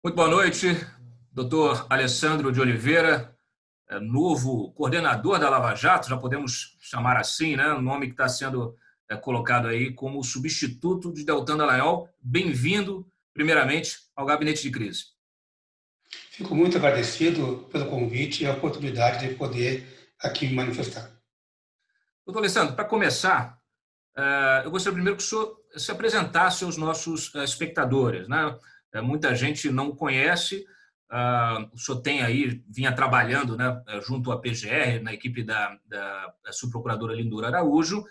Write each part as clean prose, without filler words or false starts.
Muito boa noite, doutor Alessandro de Oliveira, novo coordenador da Lava Jato, já podemos chamar assim, né? O nome que está sendo colocado aí como substituto de Deltan Dallagnol. Bem-vindo, primeiramente, ao Gabinete de Crise. Fico muito agradecido pelo convite e a oportunidade de poder aqui me manifestar. Doutor Alessandro, para começar, eu gostaria primeiro que o senhor se apresentasse aos nossos espectadores, né? Muita gente não conhece. O senhor tem aí, vinha trabalhando, né, junto à PGR, na equipe da subprocuradora Lindora Araújo,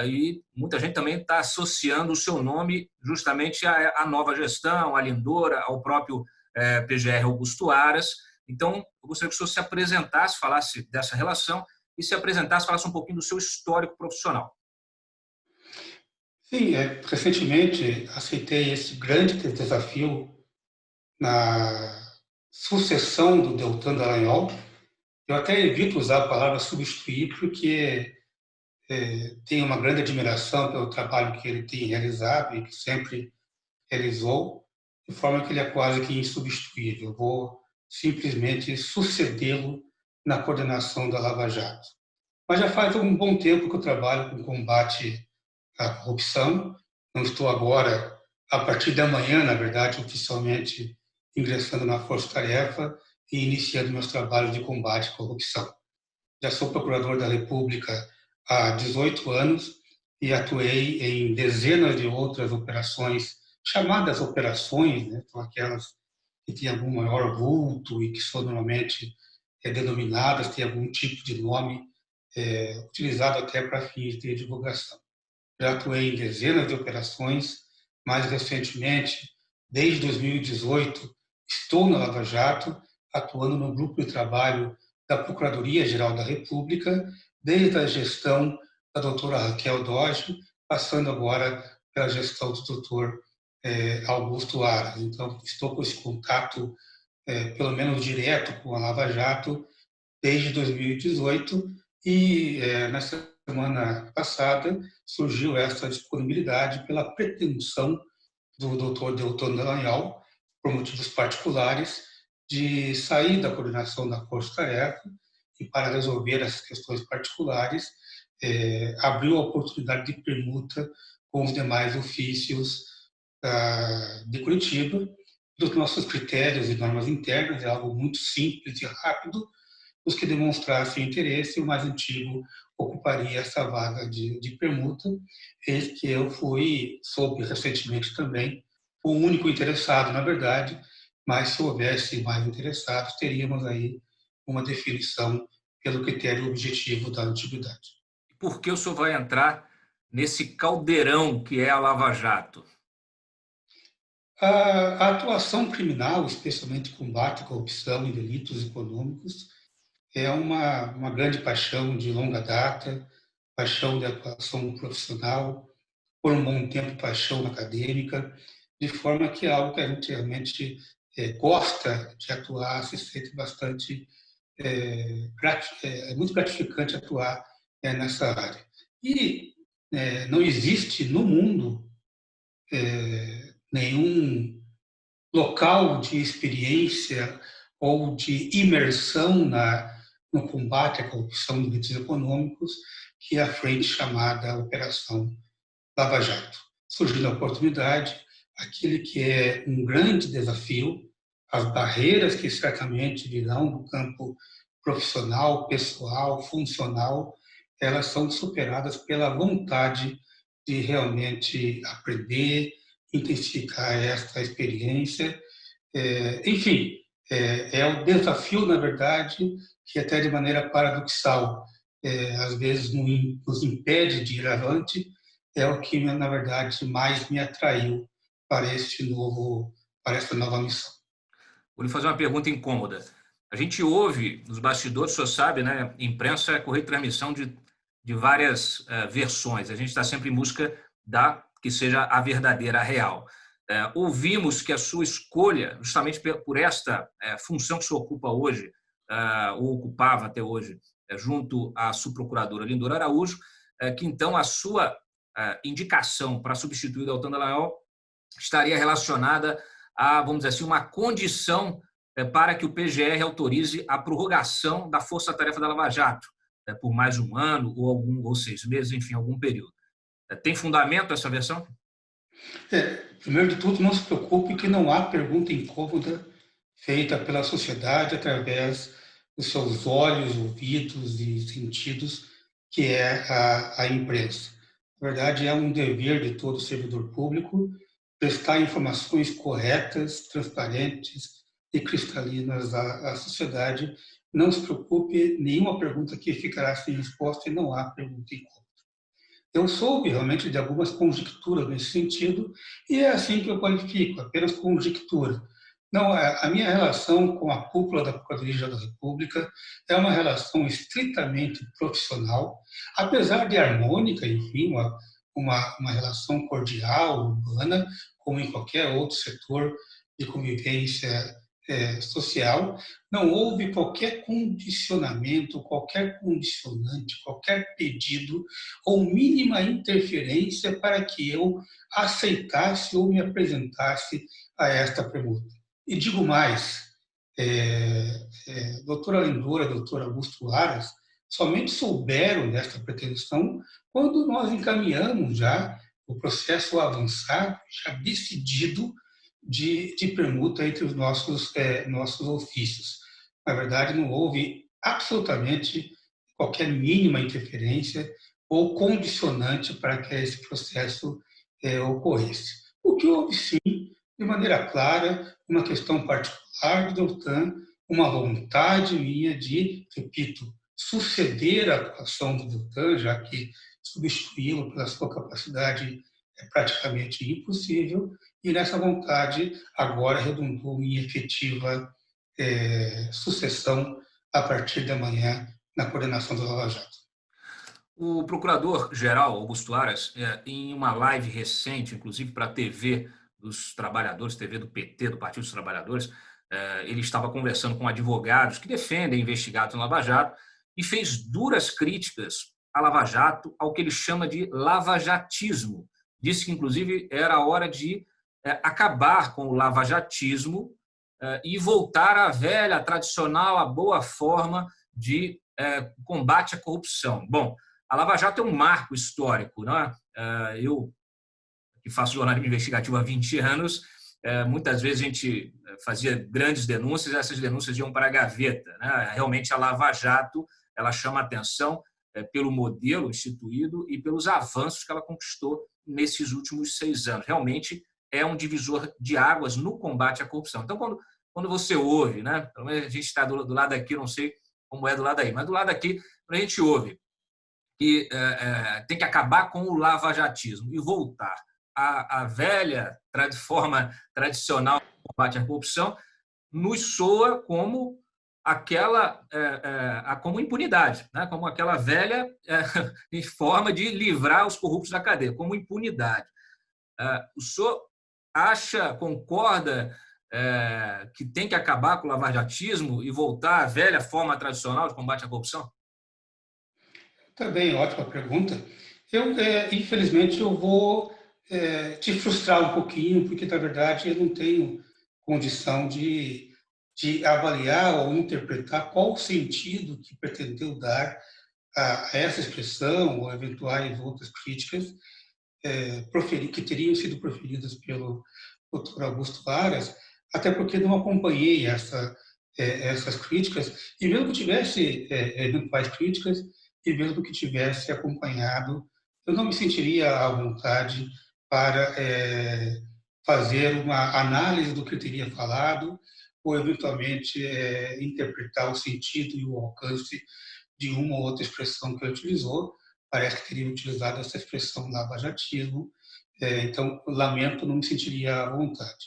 e muita gente também está associando o seu nome justamente à nova gestão, à Lindora, ao próprio PGR Augusto Aras. Então, eu gostaria que o senhor se apresentasse, falasse dessa relação e se apresentasse, falasse um pouquinho do seu histórico profissional. Sim, recentemente aceitei esse grande desafio na sucessão do Deltan Dallagnol. Eu até evito usar a palavra substituir porque tenho uma grande admiração pelo trabalho que ele tem realizado e que sempre realizou, de forma que ele é quase que insubstituível. Eu vou simplesmente sucedê-lo na coordenação da Lava Jato. Mas já faz um bom tempo que eu trabalho com combate à corrupção. Não estou agora, a partir da manhã, na verdade, oficialmente ingressando na Força Tarefa e iniciando meus trabalhos de combate à corrupção. Já sou procurador da República há 18 anos e atuei em dezenas de outras operações, chamadas operações, né? São aquelas que têm algum maior vulto e que são normalmente denominadas, têm algum tipo de nome utilizado até para fins de divulgação. Já atuei em dezenas de operações, mais recentemente, desde 2018, estou na Lava Jato, atuando no grupo de trabalho da Procuradoria-Geral da República, desde a gestão da doutora Raquel Doge, passando agora pela gestão do doutor Augusto Aras. Então, estou com esse contato, pelo menos direto, com a Lava Jato desde 2018 e na semana passada surgiu essa disponibilidade pela pretensão do Dr. Deltan Dallagnol, por motivos particulares, de sair da coordenação da Força Tarefa e para resolver essas questões particulares abriu a oportunidade de permuta com os demais ofícios de Curitiba. Dos nossos critérios e normas internas, é algo muito simples e rápido. Os que demonstrassem interesse, o mais antigo ocuparia essa vaga de permuta, eis que eu soube recentemente também, o único interessado, na verdade, mas se houvesse mais interessados, teríamos aí uma definição pelo critério objetivo da antiguidade. Por que o senhor vai entrar nesse caldeirão que é a Lava Jato? A atuação criminal, especialmente combate à corrupção e delitos econômicos, é uma grande paixão de longa data, paixão de atuação profissional, por um bom tempo paixão acadêmica, de forma que é algo que a gente realmente gosta de atuar, se sente bastante, é muito gratificante atuar nessa área. E não existe no mundo nenhum local de experiência ou de imersão no combate à corrupção e delitos econômicos que é a frente chamada Operação Lava Jato. Surgiu a oportunidade, aquele que é um grande desafio, as barreiras que certamente virão do campo profissional, pessoal, funcional, elas são superadas pela vontade de realmente aprender, intensificar esta experiência. Enfim, é o desafio, na verdade, que até de maneira paradoxal, às vezes nos impede de ir avante, é o que, na verdade, mais me atraiu para essa nova missão. Vou lhe fazer uma pergunta incômoda. A gente ouve nos bastidores, o senhor sabe, né? Imprensa é correr transmissão de várias versões. A gente está sempre em busca da que seja a verdadeira, a real. Ouvimos que a sua escolha, justamente por esta função que o senhor ocupa hoje, ou ocupava até hoje, junto à subprocuradora Lindora Araújo, que então a sua indicação para substituir o Deltan Dallagnol estaria relacionada há, vamos dizer assim, uma condição para que o PGR autorize a prorrogação da força-tarefa da Lava Jato, por mais um ano ou 6 meses, enfim, algum período. Tem fundamento essa versão? Primeiro de tudo, não se preocupe que não há pergunta incômoda feita pela sociedade através dos seus olhos, ouvidos e sentidos, que é a imprensa. Na verdade, é um dever de todo servidor público prestar informações corretas, transparentes e cristalinas à sociedade. Não se preocupe, nenhuma pergunta aqui ficará sem resposta e não há pergunta incômoda. Eu soube realmente de algumas conjecturas nesse sentido, e é assim que eu qualifico, apenas conjectura. Não, a minha relação com a cúpula da Procuradoria da República é uma relação estritamente profissional, apesar de harmônica, enfim, uma relação cordial, urbana, como em qualquer outro setor de convivência social. Não houve qualquer condicionamento, qualquer condicionante, qualquer pedido ou mínima interferência para que eu aceitasse ou me apresentasse a esta pergunta. E digo mais, doutora Lindora, doutor Augusto Aras, somente souberam desta pretensão quando nós encaminhamos já o processo avançado, já decidido, de permuta entre os nossos ofícios. Na verdade, não houve absolutamente qualquer mínima interferência ou condicionante para que esse processo ocorresse. O que houve, sim, de maneira clara, uma questão particular do Deltan, uma vontade minha de, repito, suceder a atuação do Deltan, já que substituí-lo pela sua capacidade é praticamente impossível, e nessa vontade agora redundou em efetiva sucessão a partir da manhã na coordenação do Lava Jato. O procurador-geral Augusto Aras, em uma live recente, inclusive para a TV dos Trabalhadores, TV do PT, do Partido dos Trabalhadores, ele estava conversando com advogados que defendem investigados no Lava Jato e fez duras críticas à Lava Jato, ao que ele chama de lavajatismo. Disse que, inclusive, era a hora de acabar com o lavajatismo e voltar à velha, tradicional, à boa forma de combate à corrupção. Bom, a Lava Jato é um marco histórico, não é? Eu, que faço jornalismo investigativo há 20 anos, muitas vezes a gente fazia grandes denúncias e essas denúncias iam para a gaveta, né? Realmente a Lava Jato ela chama atenção pelo modelo instituído e pelos avanços que ela conquistou nesses últimos 6 anos. Realmente é um divisor de águas no combate à corrupção. Então, quando você ouve, né? Pelo menos a gente está do lado aqui, não sei como é do lado aí, mas do lado aqui, quando a gente ouve que tem que acabar com o lavajatismo e voltar à velha forma tradicional de combate à corrupção, nos soa como como impunidade, né? Como aquela velha forma de livrar os corruptos da cadeia, como impunidade. O senhor concorda que tem que acabar com o lavajatismo e voltar à velha forma tradicional de combate à corrupção? Também, ótima pergunta. Infelizmente, eu vou te frustrar um pouquinho, porque, na verdade, eu não tenho condição de avaliar ou interpretar qual o sentido que pretendeu dar a essa expressão ou eventuais outras críticas que teriam sido proferidas pelo Dr. Augusto Aras, até porque não acompanhei essas críticas, e mesmo que tivesse eventuais críticas, e mesmo que tivesse acompanhado, eu não me sentiria à vontade para fazer uma análise do que eu teria falado, ou eventualmente interpretar o sentido e o alcance de uma ou outra expressão que ele utilizou. Parece que teria utilizado essa expressão lavajatismo, então lamento, não me sentiria à vontade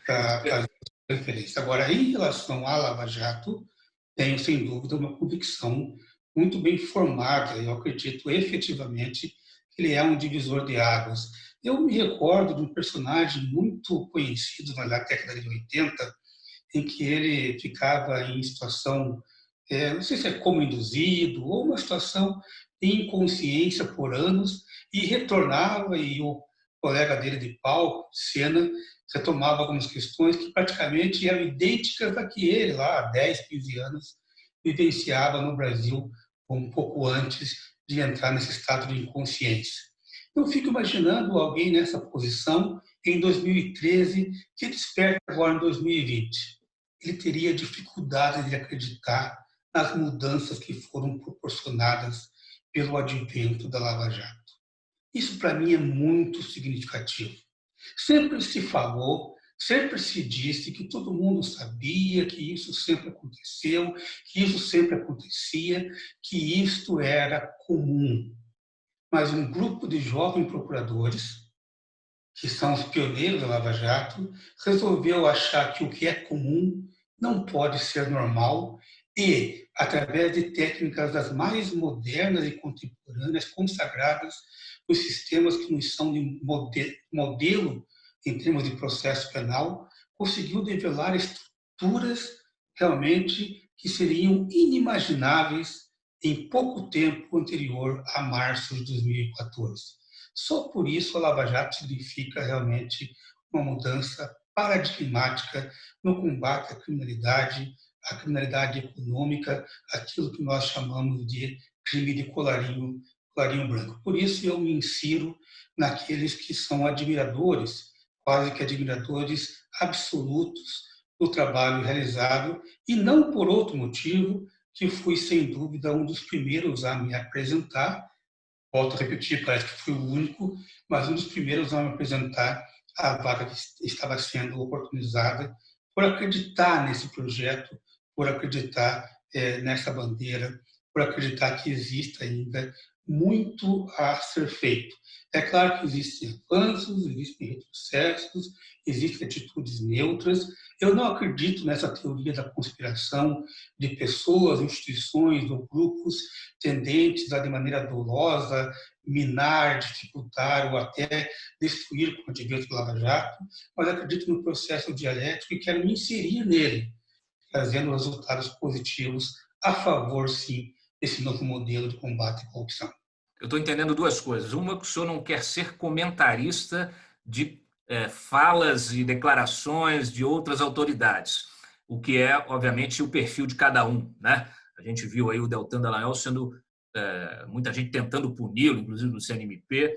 para fazer referência. Agora, em relação à Lava Jato, tenho sem dúvida uma convicção muito bem formada, eu acredito efetivamente que ele é um divisor de águas. Eu me recordo de um personagem muito conhecido na década de 80, em que ele ficava em situação, não sei se é como induzido, ou uma situação de inconsciência por anos, e retornava e colega dele de palco, de cena, retomava algumas questões que praticamente eram idênticas à que ele, lá há 10, 15 anos, vivenciava no Brasil um pouco antes de entrar nesse estado de inconsciência. Eu fico imaginando alguém nessa posição em 2013 que desperta agora em 2020. Ele teria dificuldade de acreditar nas mudanças que foram proporcionadas pelo advento da Lava Jato. Isso, para mim, é muito significativo. Sempre se falou, sempre se disse que todo mundo sabia que isso sempre aconteceu, que isso sempre acontecia, que isto era comum. Mas um grupo de jovens procuradores, que são os pioneiros da Lava Jato, resolveu achar que o que é comum não pode ser normal e, através de técnicas das mais modernas e contemporâneas, consagradas nos sistemas que nos são de modelo em termos de processo penal, conseguiu develar estruturas realmente que seriam inimagináveis em pouco tempo anterior a março de 2014. Só por isso a Lava Jato significa realmente uma mudança paradigmática no combate à criminalidade econômica, aquilo que nós chamamos de crime de colarinho branco. Por isso eu me insiro naqueles que são admiradores, quase que admiradores absolutos do trabalho realizado, e não por outro motivo, que fui, sem dúvida, um dos primeiros a me apresentar. Volto a repetir, parece que fui o único, mas um dos primeiros a me apresentar a vaga que estava sendo oportunizada, por acreditar nesse projeto, por acreditar nessa bandeira, por acreditar que existe ainda muito a ser feito. É claro que existem avanços, existem retrocessos, existem atitudes neutras. Eu não acredito nessa teoria da conspiração de pessoas, instituições ou grupos tendentes a, de maneira dolosa, minar, dificultar ou até destruir com o advento do Lava Jato, mas acredito no processo dialético e quero me inserir nele, trazendo resultados positivos a favor, sim, desse novo modelo de combate à corrupção. Eu estou entendendo duas coisas. Uma, que o senhor não quer ser comentarista de falas e declarações de outras autoridades, o que é, obviamente, o perfil de cada um, né? A gente viu aí o Deltan Dallagnol sendo muita gente tentando puni-lo, inclusive no CNMP,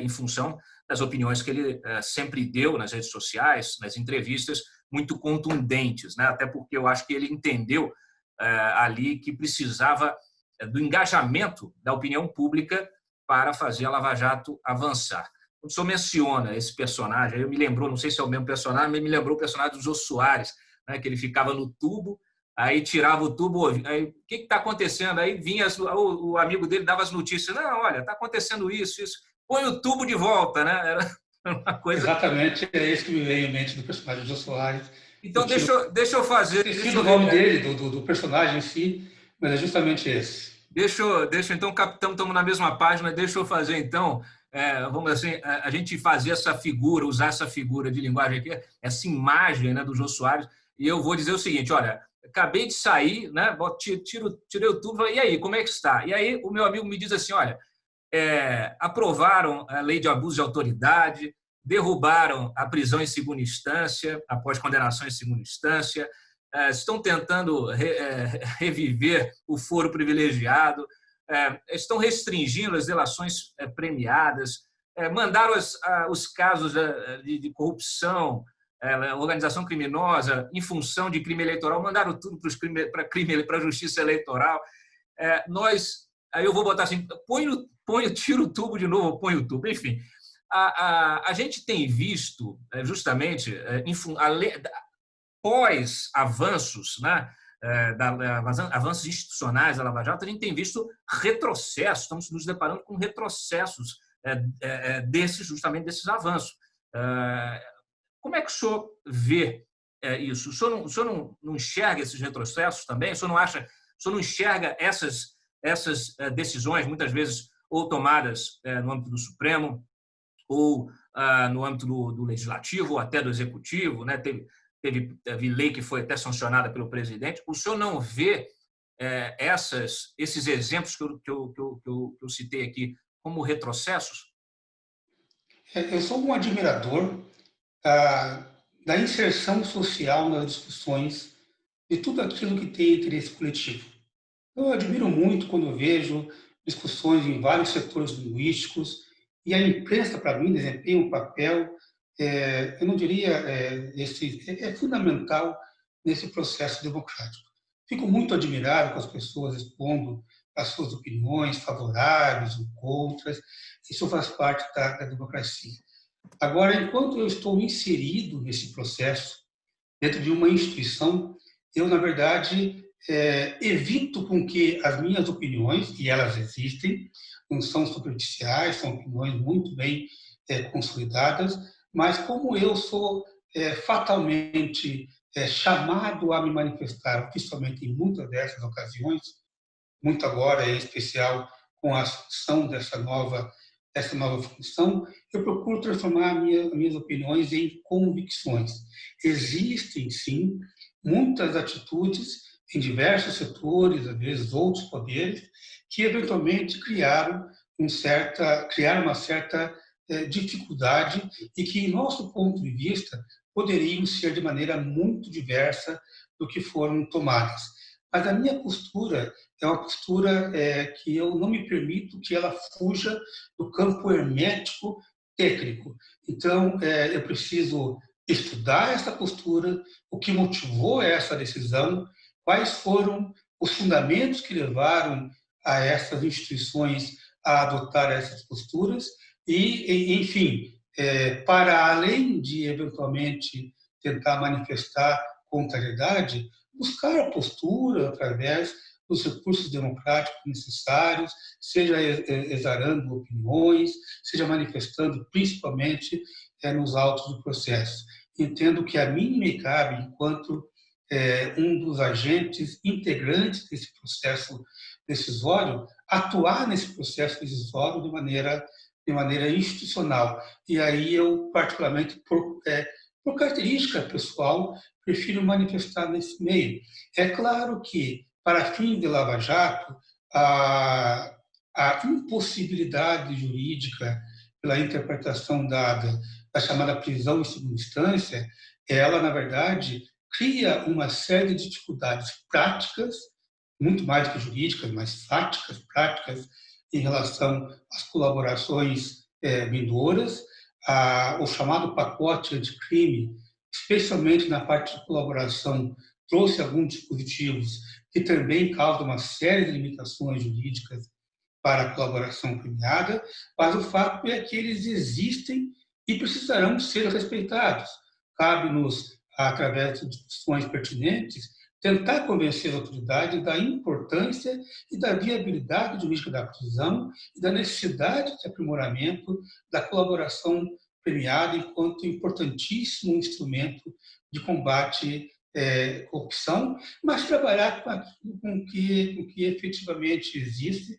em função das opiniões que ele sempre deu nas redes sociais, nas entrevistas, muito contundentes, né? Até porque eu acho que ele entendeu ali que precisava do engajamento da opinião pública para fazer a Lava Jato avançar. Quando o senhor menciona esse personagem, eu me lembrou, não sei se é o mesmo personagem, mas me lembrou o personagem do Jô Soares, né, que ele ficava no tubo, aí tirava o tubo, aí, o que está acontecendo? Aí vinha o amigo dele, dava as notícias, não, olha, está acontecendo isso, põe o tubo de volta, né? Era uma coisa... Exatamente, é isso que me veio em mente do personagem do Jô Soares. Então, deixa eu fazer... Esqueci o nome dele, do personagem em si, mas é justamente esse. Então, capitão, estamos na mesma página, deixa eu fazer, então, vamos assim, a gente fazer essa figura, usar essa figura de linguagem aqui, essa imagem, né, do Jô Soares, e eu vou dizer o seguinte, olha, acabei de sair, né, tirei o tubo, e aí, como é que está? E aí o meu amigo me diz assim, olha, aprovaram a lei de abuso de autoridade, derrubaram a prisão em segunda instância, após condenação em segunda instância, estão tentando reviver o foro privilegiado, estão restringindo as delações premiadas, mandaram os casos de corrupção, organização criminosa, em função de crime eleitoral, mandaram tudo para a justiça eleitoral. Aí eu vou botar assim, tira o tubo de novo, põe o tubo, enfim. A gente tem visto, justamente, pós-avanços, né, avanços institucionais da Lava Jato, a gente tem visto retrocessos, estamos nos deparando com retrocessos justamente desses avanços. Como é que o senhor vê isso? O senhor não enxerga esses retrocessos também? O senhor não enxerga essas decisões, muitas vezes, ou tomadas no âmbito do Supremo, ou no âmbito do Legislativo, ou até do Executivo, né? Teve lei que foi até sancionada pelo presidente. O senhor não vê esses exemplos que eu citei aqui como retrocessos? Eu sou um admirador da inserção social nas discussões de tudo aquilo que tem interesse coletivo. Eu admiro muito quando eu vejo discussões em vários setores linguísticos e a imprensa, para mim, desempenha um papel, eu não diria, é fundamental nesse processo democrático. Fico muito admirado com as pessoas expondo as suas opiniões favoráveis ou contras, isso faz parte da democracia. Agora, enquanto eu estou inserido nesse processo, dentro de uma instituição, eu, na verdade, evito com que as minhas opiniões, e elas existem, não são superficiais, são opiniões muito bem consolidadas, mas como eu sou fatalmente chamado a me manifestar oficialmente em muitas dessas ocasiões, muito agora, em especial com a assunção dessa nova função, eu procuro transformar minhas opiniões em convicções. Existem, sim, muitas atitudes em diversos setores, às vezes outros poderes, que eventualmente criaram uma certa dificuldade e que, em nosso ponto de vista, poderiam ser de maneira muito diversa do que foram tomadas. Mas a minha postura é uma postura que eu não me permito que ela fuja do campo hermético técnico. Então, eu preciso estudar essa postura, o que motivou essa decisão, quais foram os fundamentos que levaram a essas instituições a adotar essas posturas e enfim, para além de eventualmente tentar manifestar contrariedade, buscar a postura através dos recursos democráticos necessários, seja exarando opiniões, seja manifestando principalmente nos autos do processo. Entendo que a mim me cabe, enquanto um dos agentes integrantes desse processo decisório, atuar nesse processo decisório de maneira institucional. E aí eu, particularmente, por característica pessoal, prefiro manifestar nesse meio. É claro que, para fins de Lava Jato, a impossibilidade jurídica pela interpretação dada da chamada prisão em segunda instância, ela, na verdade, cria uma série de dificuldades práticas, muito mais do que jurídicas, mas fáticas, práticas, em relação às colaborações vindouras, o chamado pacote anticrime, especialmente na parte de colaboração, trouxe alguns dispositivos que também causam uma série de limitações jurídicas para a colaboração premiada, mas o fato é que eles existem e precisarão ser respeitados. Cabe-nos, através de discussões pertinentes, tentar convencer as autoridades da importância e da viabilidade jurídica da prisão e da necessidade de aprimoramento da colaboração premiada enquanto importantíssimo instrumento de combate à corrupção, mas trabalhar com o que efetivamente existe,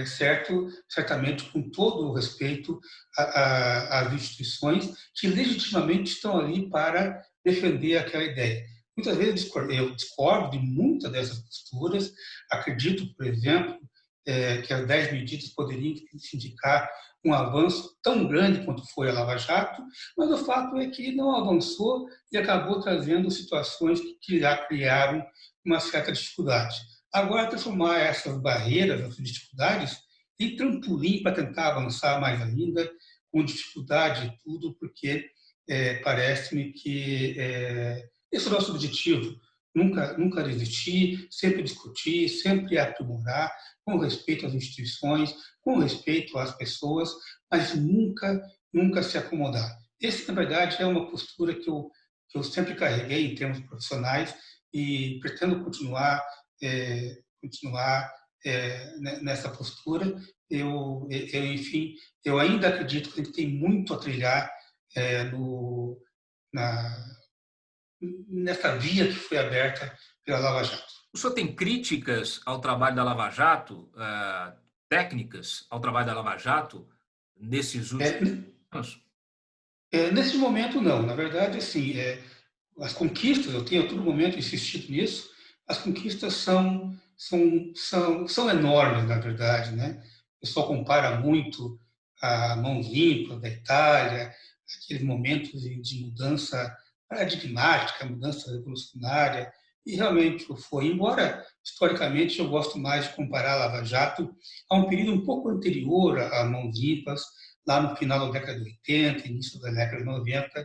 certamente com todo o respeito às instituições que legitimamente estão ali para defender aquela ideia. Muitas vezes eu discordo de muitas dessas posturas, acredito, por exemplo, que as 10 medidas poderiam indicar um avanço tão grande quanto foi a Lava Jato, mas o fato é que não avançou e acabou trazendo situações que já criaram uma certa dificuldade. Agora, transformar essas barreiras, essas dificuldades, em trampolim para tentar avançar mais ainda, com dificuldade e tudo, porque parece-me que esse é o nosso objetivo. Nunca desistir, sempre discutir, sempre aprimorar, com respeito às instituições, com respeito às pessoas, mas nunca se acomodar. Essa, na verdade, é uma postura que eu sempre carreguei em termos profissionais e pretendo continuar nessa postura. Enfim, eu ainda acredito que a gente tem muito a trilhar no, na, nessa via que foi aberta pela Lava Jato. O senhor tem críticas ao trabalho da Lava Jato, técnicas ao trabalho da Lava Jato, nesses últimos anos? Nesse momento, não. Na verdade, assim, as conquistas, eu tenho a todo momento insistido nisso, as conquistas são enormes, na verdade, né? O pessoal compara muito a mãos limpas da Itália, aqueles momentos de mudança paradigmática, mudança revolucionária, e realmente o foi. Embora, historicamente, eu gosto mais de comparar a Lava Jato a um período um pouco anterior a Mãos Limpas, lá no final da década de 80, início da década de 90,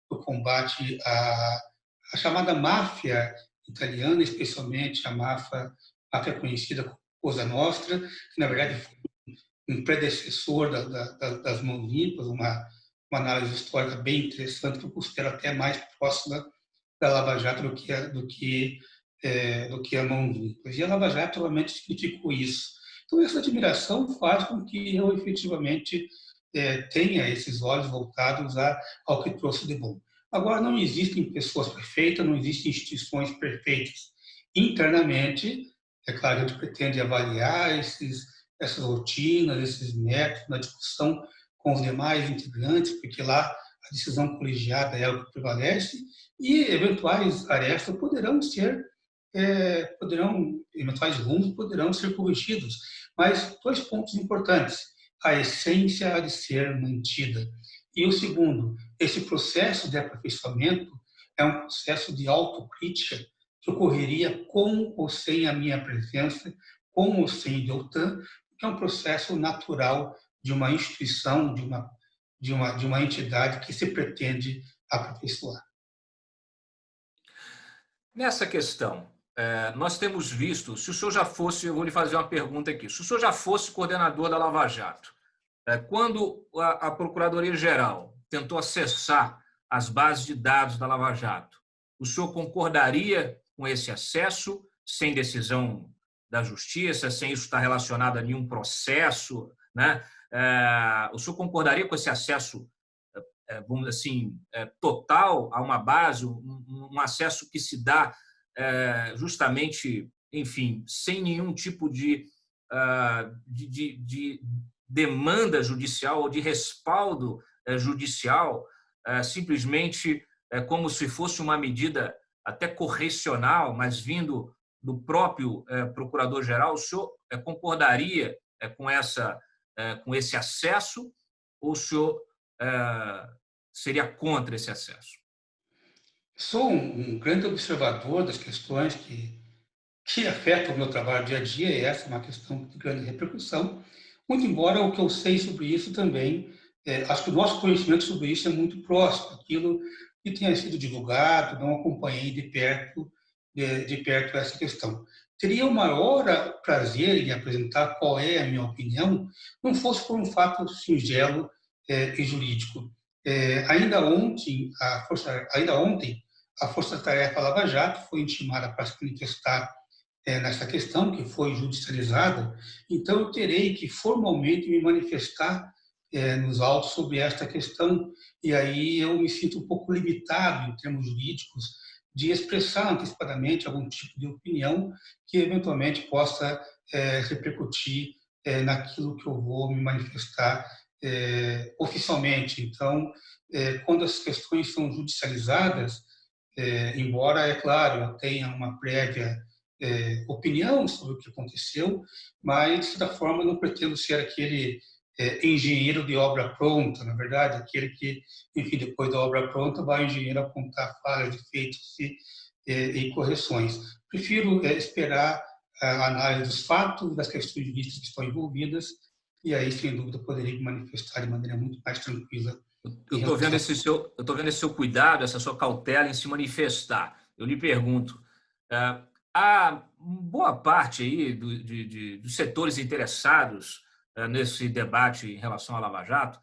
do combate à chamada máfia italiana, especialmente a máfia conhecida como Cosa Nostra, que, na verdade, foi um predecessor das Mãos Limpas, uma análise histórica bem interessante, que eu considero até mais próxima da Lava Jato do que a Mãos Limpas. E a Lava Jato realmente significou isso. Então, essa admiração faz com que eu efetivamente tenha esses olhos voltados ao que trouxe de bom. Agora, não existem pessoas perfeitas, não existem instituições perfeitas. Internamente, é claro que a gente pretende avaliar essas rotinas, esses métodos na discussão com os demais integrantes, porque lá a decisão colegiada é o que prevalece, e eventuais arestas eventuais rumos poderão ser corrigidos. Mas dois pontos importantes: a essência há de ser mantida. E o segundo, esse processo de aperfeiçoamento é um processo de autocrítica que ocorreria com ou sem a minha presença, com ou sem Deltan, que é um processo natural de uma instituição, de uma entidade que se pretende aperfeiçoar. Nessa questão, nós temos visto, se o senhor já fosse, eu vou lhe fazer uma pergunta aqui, se o senhor já fosse coordenador da Lava Jato, quando a Procuradoria-Geral tentou acessar as bases de dados da Lava Jato, o senhor concordaria com esse acesso, sem decisão da Justiça, sem isso estar relacionado a nenhum processo, né? O senhor concordaria com esse acesso, vamos dizer assim, total a uma base, um acesso que se dá justamente, enfim, sem nenhum tipo de demanda judicial ou de respaldo judicial, simplesmente como se fosse uma medida até correcional, mas vindo do próprio procurador-geral? O senhor concordaria com esse acesso, ou o senhor seria contra esse acesso? Sou um grande observador das questões que afetam o meu trabalho dia a dia, e essa é uma questão de grande repercussão. Muito embora o que eu sei sobre isso também, acho que o nosso conhecimento sobre isso é muito próximo, aquilo que tenha sido divulgado, não acompanhei de perto essa questão. Teria o maior prazer em apresentar qual é a minha opinião, não fosse por um fato singelo e jurídico. Ainda ontem, a Força Tarefa Lava Jato foi intimada para se manifestar nessa questão, que foi judicializada. Então, eu terei que formalmente me manifestar nos autos sobre esta questão, e aí eu me sinto um pouco limitado, em termos jurídicos, de expressar antecipadamente algum tipo de opinião que eventualmente possa repercutir naquilo que eu vou me manifestar oficialmente. Então, quando as questões são judicializadas, embora, é claro, eu tenha uma prévia opinião sobre o que aconteceu, mas, de certa forma, não pretendo ser aquele engenheiro de obra pronta, na verdade, aquele que, enfim, depois da obra pronta, vai o engenheiro apontar falhas, defeitos e correções. Prefiro esperar a análise dos fatos, das questões jurídicas que estão envolvidas, e aí, sem dúvida, poderia me manifestar de maneira muito mais tranquila. Eu estou vendo esse seu cuidado, essa sua cautela em se manifestar. Eu lhe pergunto, há boa parte aí dos setores interessados nesse debate em relação à Lava Jato,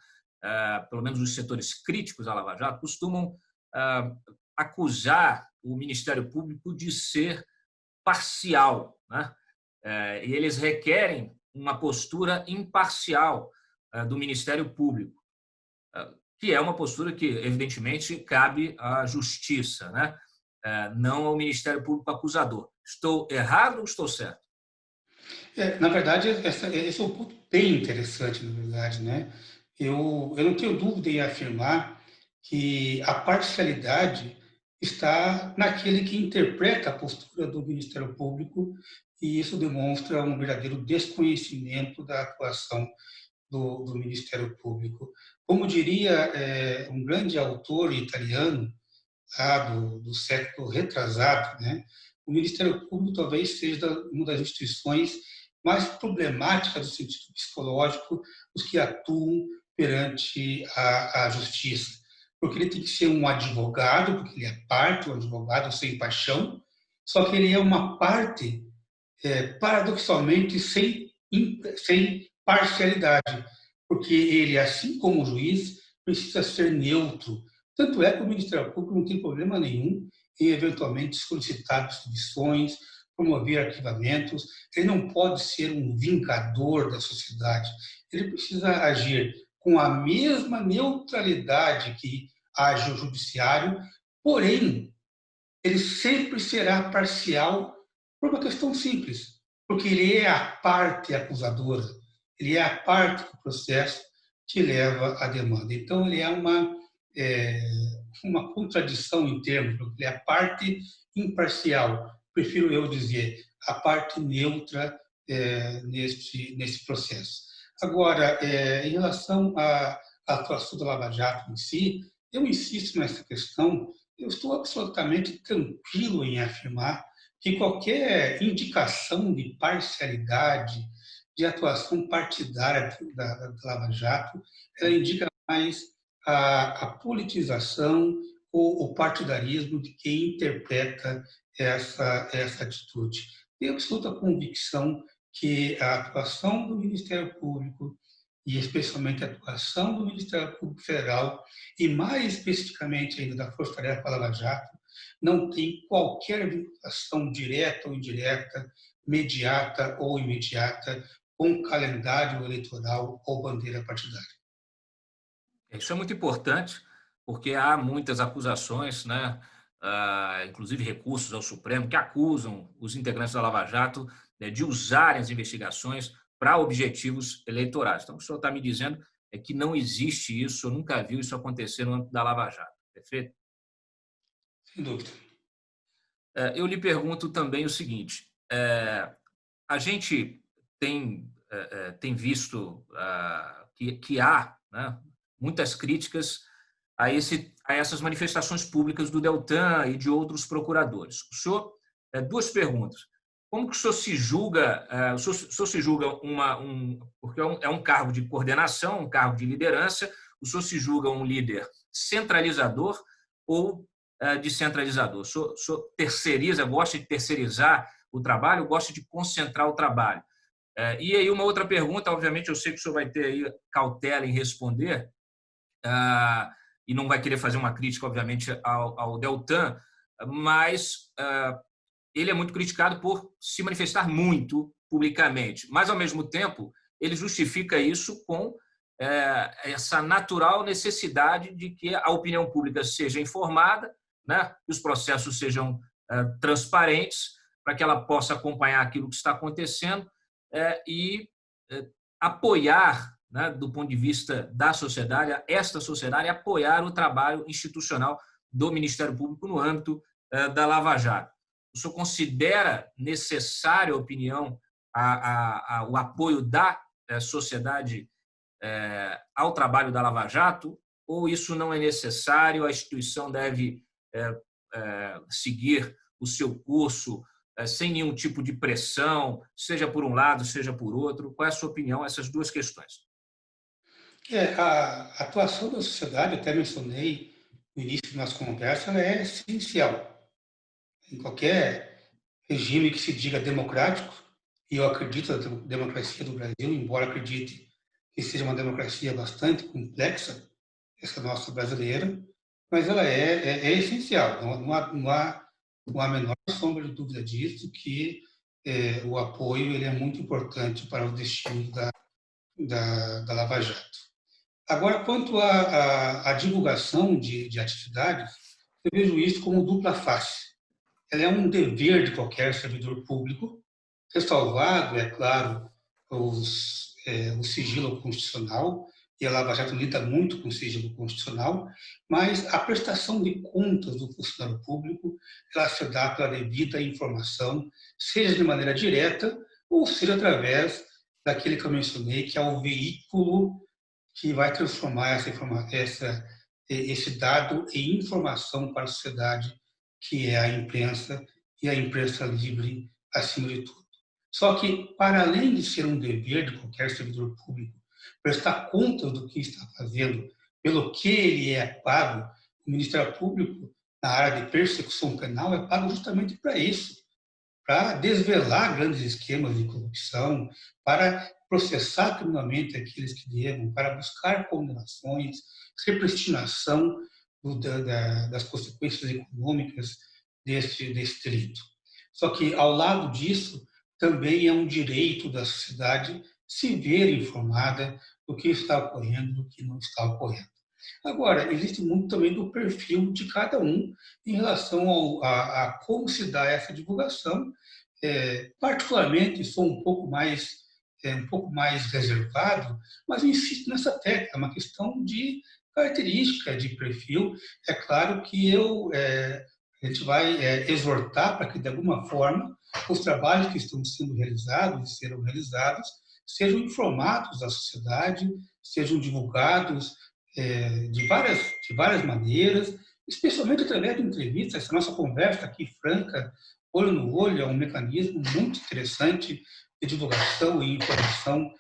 pelo menos os setores críticos à Lava Jato, costumam acusar o Ministério Público de ser parcial, né? E eles requerem uma postura imparcial do Ministério Público, que é uma postura que, evidentemente, cabe à Justiça, né? Não ao Ministério Público acusador. Estou errado ou estou certo? Na verdade, esse é um ponto bem interessante, na verdade, né? Eu não tenho dúvida em afirmar que a parcialidade está naquele que interpreta a postura do Ministério Público, e isso demonstra um verdadeiro desconhecimento da atuação do Ministério Público. Como diria um grande autor italiano, lá do século retrasado, né? O Ministério Público talvez seja uma das instituições mais problemáticas no sentido psicológico dos que atuam perante a justiça. Porque ele tem que ser um advogado, porque ele é parte, um advogado sem paixão, só que ele é uma parte, paradoxalmente, sem parcialidade, porque ele, assim como o juiz, precisa ser neutro. Tanto é que o Ministério Público não tem problema nenhum em, eventualmente, solicitar substituições, promover arquivamentos. Ele não pode ser um vingador da sociedade. Ele precisa agir com a mesma neutralidade que age o judiciário, porém, ele sempre será parcial por uma questão simples, porque ele é a parte acusadora, ele é a parte do processo que leva à demanda. Então, ele é uma contradição em termos, porque ele é a parte imparcial, prefiro eu dizer, a parte neutra nesse processo. Agora, em relação à atuação do Lava Jato em si, eu insisto nessa questão, eu estou absolutamente tranquilo em afirmar que qualquer indicação de parcialidade, de atuação partidária da Lava Jato, ela indica mais a politização ou o partidarismo de quem interpreta essa atitude. Tenho absoluta convicção que a atuação do Ministério Público, e especialmente a atuação do Ministério Público Federal, e mais especificamente ainda da Força Tarefa Lava Jato, não tem qualquer vinculação direta ou indireta, mediata ou imediata, com calendário eleitoral ou bandeira partidária. Isso é muito importante, porque há muitas acusações, né? Inclusive recursos ao Supremo, que acusam os integrantes da Lava Jato, né, de usarem as investigações para objetivos eleitorais. Então, o senhor está me dizendo que não existe isso, eu nunca vi isso acontecer no âmbito da Lava Jato, perfeito? Sem dúvida. Eu lhe pergunto também o seguinte, a gente tem visto que há, né, muitas críticas a essas manifestações públicas do Deltan e de outros procuradores. O senhor, duas perguntas. Como que o senhor se julga? O senhor se julga porque é um cargo de coordenação, um cargo de liderança, o senhor se julga um líder centralizador ou descentralizador? O senhor terceiriza, gosta de terceirizar o trabalho, gosta de concentrar o trabalho? E aí uma outra pergunta, obviamente eu sei que o senhor vai ter aí cautela em responder, e não vai querer fazer uma crítica, obviamente, ao Deltan, mas ele é muito criticado por se manifestar muito publicamente, mas, ao mesmo tempo, ele justifica isso com essa natural necessidade de que a opinião pública seja informada, né, que os processos sejam transparentes, para que ela possa acompanhar aquilo que está acontecendo e apoiar, né, do ponto de vista da sociedade, esta sociedade, apoiar o trabalho institucional do Ministério Público no âmbito da Lava Jato. O senhor considera necessária a opinião, o apoio da sociedade ao trabalho da Lava Jato, ou isso não é necessário, a instituição deve seguir o seu curso sem nenhum tipo de pressão, seja por um lado, seja por outro? Qual é a sua opinião a essas duas questões? A atuação da sociedade, até mencionei no início da nossa conversa, ela é essencial. Em qualquer regime que se diga democrático, e eu acredito na democracia do Brasil, embora acredite que seja uma democracia bastante complexa, essa nossa brasileira, mas ela é essencial. Não há a menor sombra de dúvida disso, que o apoio ele é muito importante para o destino da Lava Jato. Agora, quanto à divulgação de atividades, eu vejo isso como dupla face. Ela é um dever de qualquer servidor público, ressalvado, é claro, o sigilo constitucional, e a Lava Jato lida muito com o sigilo constitucional, mas a prestação de contas do funcionário público, ela se dá pela devida informação, seja de maneira direta ou seja através daquele que eu mencionei, que é o veículo que vai transformar esse dado em informação para a sociedade, que é a imprensa, e a imprensa livre acima de tudo. Só que, para além de ser um dever de qualquer servidor público prestar contas do que está fazendo, pelo que ele é pago, o Ministério Público, na área de persecução penal, é pago justamente para isso, para desvelar grandes esquemas de corrupção, para processar criminalmente aqueles que devam, para buscar condenações, repristinação das consequências econômicas desse delito. Só que, ao lado disso, também é um direito da sociedade se ver informada do que está ocorrendo, do que não está ocorrendo. Agora, existe muito também do perfil de cada um em relação a como se dá essa divulgação. Particularmente, sou um pouco mais reservado, mas insisto nessa tecla, é uma questão de característica, de perfil. É claro que a gente vai exortar para que, de alguma forma, os trabalhos que estão sendo realizados e serão realizados sejam informados à sociedade, sejam divulgados de várias maneiras, especialmente através de entrevistas. Essa nossa conversa aqui franca, olho no olho, é um mecanismo muito interessante de divulgação e informação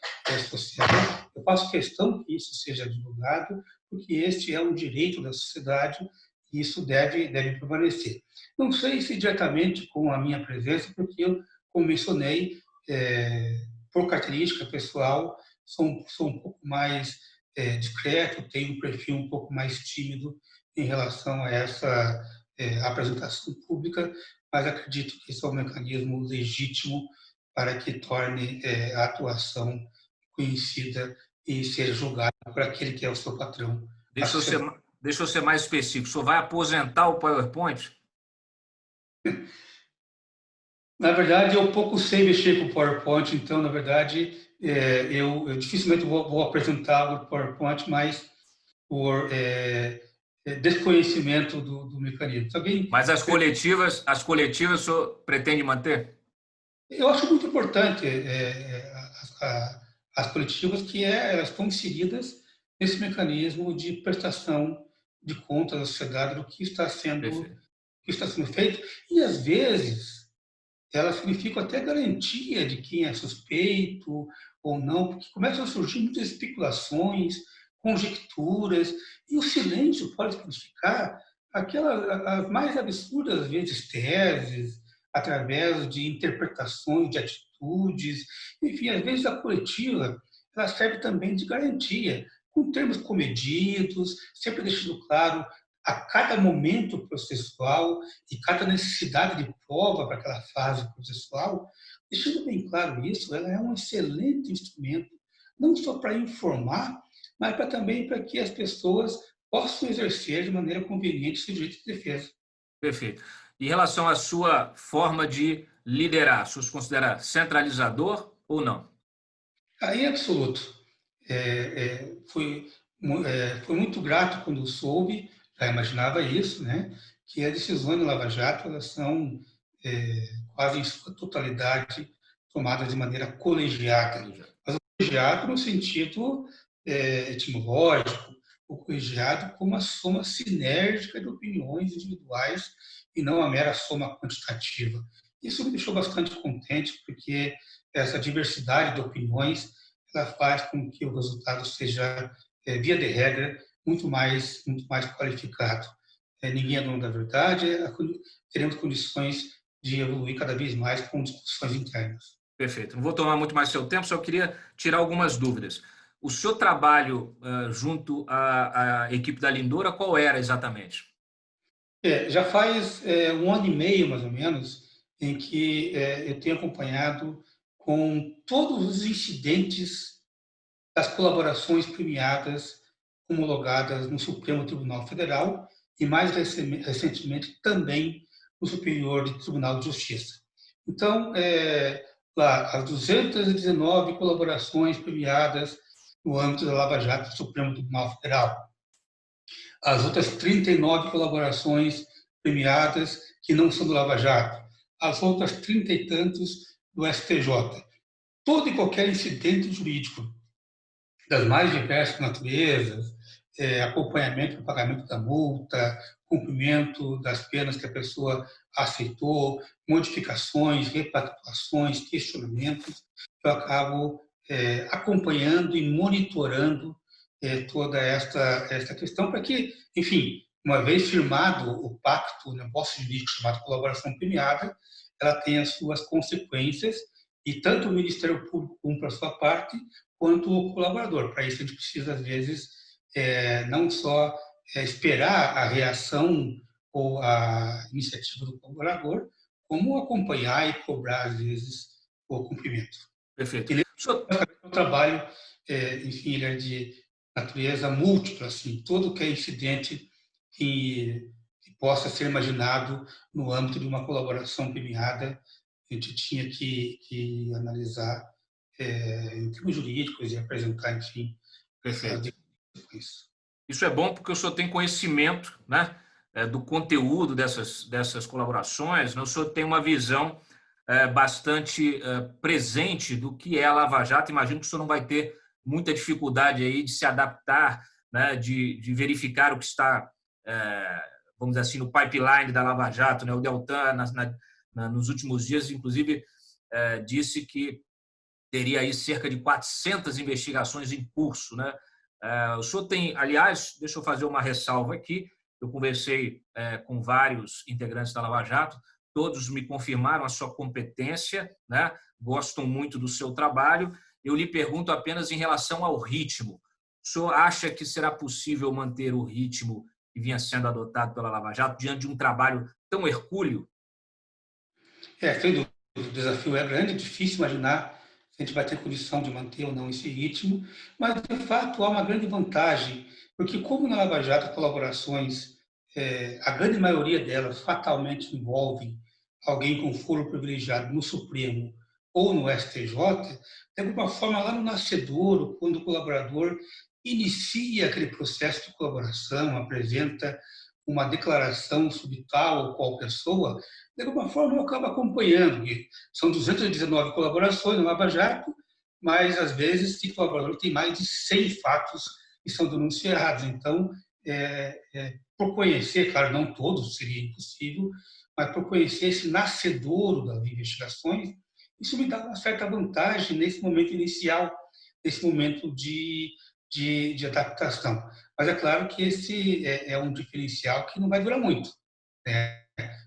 social. Eu faço questão que isso seja divulgado, porque este é um direito da sociedade e isso deve permanecer. Não sei se diretamente com a minha presença, porque eu, como mencionei, por característica pessoal, sou um pouco mais discreto, tenho um perfil um pouco mais tímido em relação a essa apresentação pública, mas acredito que esse é um mecanismo legítimo para que torne a atuação conhecida e seja julgada por aquele que é o seu patrão. Deixa eu ser mais específico. O senhor vai aposentar o PowerPoint? Na verdade, eu pouco sei mexer com o PowerPoint, então, na verdade, eu dificilmente vou apresentar o PowerPoint, mas por desconhecimento do mecanismo. Mas as coletivas o senhor pretende manter? Eu acho muito importante as coletivas que elas estão inseridas nesse mecanismo de prestação de contas da sociedade do que está sendo feito, e às vezes elas significam até garantia de quem é suspeito ou não, porque começam a surgir muitas especulações, conjecturas, e o silêncio pode significar as mais absurdas, às vezes, teses, através de interpretações de atitudes. Enfim, às vezes a coletiva ela serve também de garantia, com termos comedidos, sempre deixando claro a cada momento processual e cada necessidade de prova para aquela fase processual. Deixando bem claro isso, ela é um excelente instrumento, não só para informar, mas também para que as pessoas possam exercer de maneira conveniente seu direito de defesa. Perfeito. Em relação à sua forma de liderar, o senhor se considera centralizador ou não? Em absoluto. Fui muito grato quando soube, já imaginava isso, né, que as decisões do Lava Jato elas são quase em sua totalidade tomadas de maneira colegiada. Mas o colegiado no sentido etimológico, o colegiado como uma soma sinérgica de opiniões individuais e não a mera soma quantitativa. Isso me deixou bastante contente, porque essa diversidade de opiniões ela faz com que o resultado seja, via de regra, muito mais qualificado. Ninguém é dono da verdade, teremos condições de evoluir cada vez mais com discussões internas. Perfeito. Não vou tomar muito mais seu tempo, só queria tirar algumas dúvidas. O seu trabalho junto à equipe da Lindora, qual era exatamente? Já faz 1 ano e meio, mais ou menos, em que eu tenho acompanhado com todos os incidentes das colaborações premiadas homologadas no Supremo Tribunal Federal e, mais recentemente, também no Superior Tribunal de Justiça. Então, lá, as 219 colaborações premiadas no âmbito da Lava Jato do Supremo Tribunal Federal, as outras 39 colaborações premiadas que não são do Lava Jato, as outras 30 e tantos do STJ, todo e qualquer incidente jurídico, das mais diversas naturezas, acompanhamento do pagamento da multa, cumprimento das penas que a pessoa aceitou, modificações, repactuações, questionamentos. Eu acabo acompanhando e monitorando toda esta questão para que, enfim, uma vez firmado o pacto, o negócio jurídico chamado colaboração premiada, ela tenha suas consequências e tanto o Ministério Público cumpra a sua parte, quanto o colaborador. Para isso, a gente precisa, às vezes, não só esperar a reação ou a iniciativa do colaborador, como acompanhar e cobrar, às vezes, o cumprimento. Perfeito. O trabalho, enfim, ele é de natureza múltipla, assim, todo que é incidente que possa ser imaginado no âmbito de uma colaboração premiada, a gente tinha que analisar em termos jurídicos e apresentar, enfim, Perfeito. isso. Isso é bom porque o senhor tem conhecimento, né, do conteúdo dessas colaborações, né? O senhor tem uma visão bastante presente do que é a Lava Jato. Imagino que o senhor não vai ter muita dificuldade aí de se adaptar, né, de verificar o que está, vamos dizer assim, no pipeline da Lava Jato, né? O Deltan, nos últimos dias, inclusive, disse que teria aí cerca de 400 investigações em curso, né? O senhor tem, aliás, deixa eu fazer uma ressalva aqui, eu conversei com vários integrantes da Lava Jato, todos me confirmaram a sua competência, né? Gostam muito do seu trabalho. Eu lhe pergunto apenas em relação ao ritmo. O senhor acha que será possível manter o ritmo que vinha sendo adotado pela Lava Jato diante de um trabalho tão hercúleo? Sem dúvida, o desafio é grande, é difícil imaginar se a gente vai ter condição de manter ou não esse ritmo, mas, de fato, há uma grande vantagem, porque como na Lava Jato colaborações, a grande maioria delas fatalmente envolvem alguém com foro privilegiado no Supremo ou no STJ, de alguma forma, lá no nascedouro, quando o colaborador inicia aquele processo de colaboração, apresenta uma declaração sobre tal ou qual pessoa, de alguma forma eu acabo acompanhando. São 219 colaborações no Lava Jato, mas às vezes esse colaborador tem mais de 100 fatos que são denunciados. Então, por conhecer, claro, não todos, seria impossível, mas por conhecer esse nascedouro das investigações, isso me dá uma certa vantagem nesse momento inicial, nesse momento de adaptação. Mas é claro que esse é um diferencial que não vai durar muito. Né?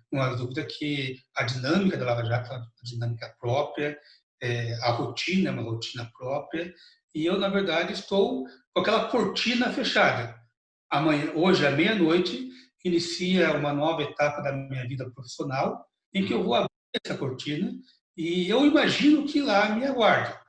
Não há dúvida que a dinâmica da Lava Jato é uma dinâmica própria, a rotina é uma rotina própria, e eu, na verdade, estou com aquela cortina fechada. Amanhã, hoje, à meia-noite, inicia uma nova etapa da minha vida profissional, em que eu vou abrir essa cortina e eu imagino que lá me aguarda.